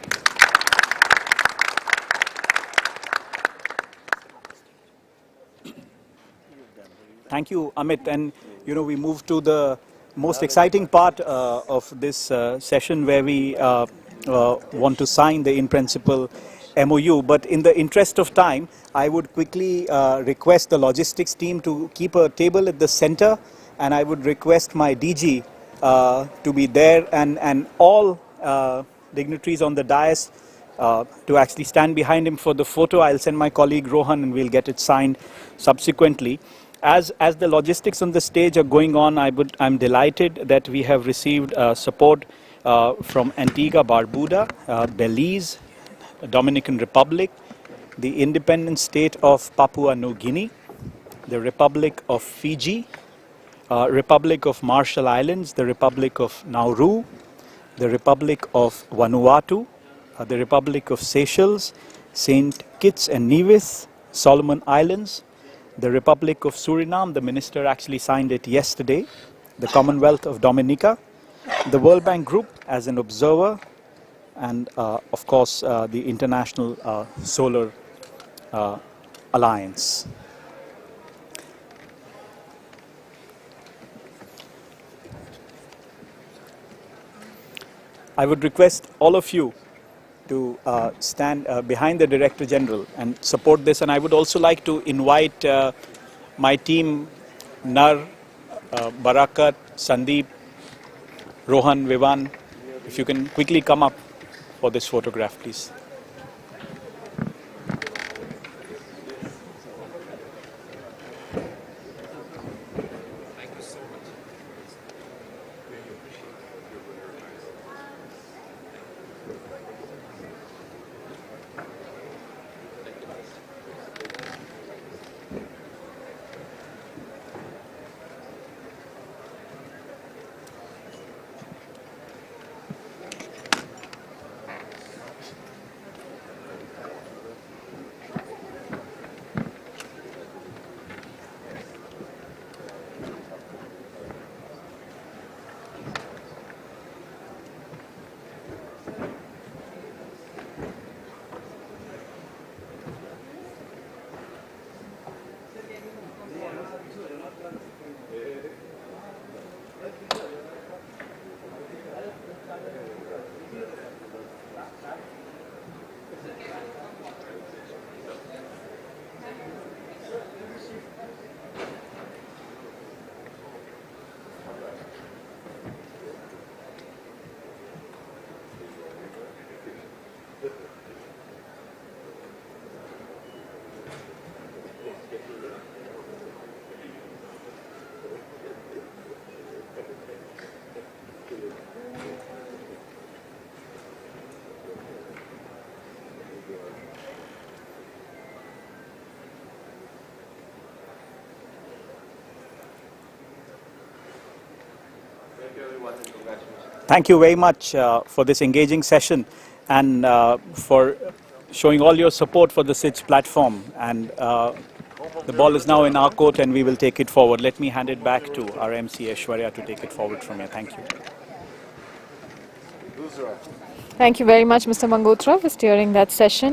Thank you, Amit. And we move to the most exciting part of this session, where we want to sign the in-principle MOU. But in the interest of time, I would quickly request the logistics team to keep a table at the center, and I would request my DG to be there, and all dignitaries on the dais to actually stand behind him for the photo. I'll send my colleague Rohan and we'll get it signed subsequently. As the logistics on the stage are going on, I'm delighted that we have received support from Antigua, Barbuda, Belize, Dominican Republic, the independent state of Papua New Guinea, the Republic of Fiji, Republic of Marshall Islands, the Republic of Nauru, the Republic of Vanuatu, the Republic of Seychelles, St. Kitts and Nevis, Solomon Islands, the Republic of Suriname, the minister actually signed it yesterday, the Commonwealth of Dominica, the World Bank Group as an observer, and of course the International Solar Alliance. I would request all of you to stand behind the Director General and support this. And I would also like to invite my team, Nar, Barakat, Sandeep, Rohan, Vivan, if you can quickly come up for this photograph, please. Thank you very much for this engaging session and for showing all your support for the SIDS platform. And the ball is now in our court and we will take it forward. Let me hand it back to our MC Aishwarya to take it forward from here. Thank you. Thank you very much, Mr. Mangotra, for steering that session.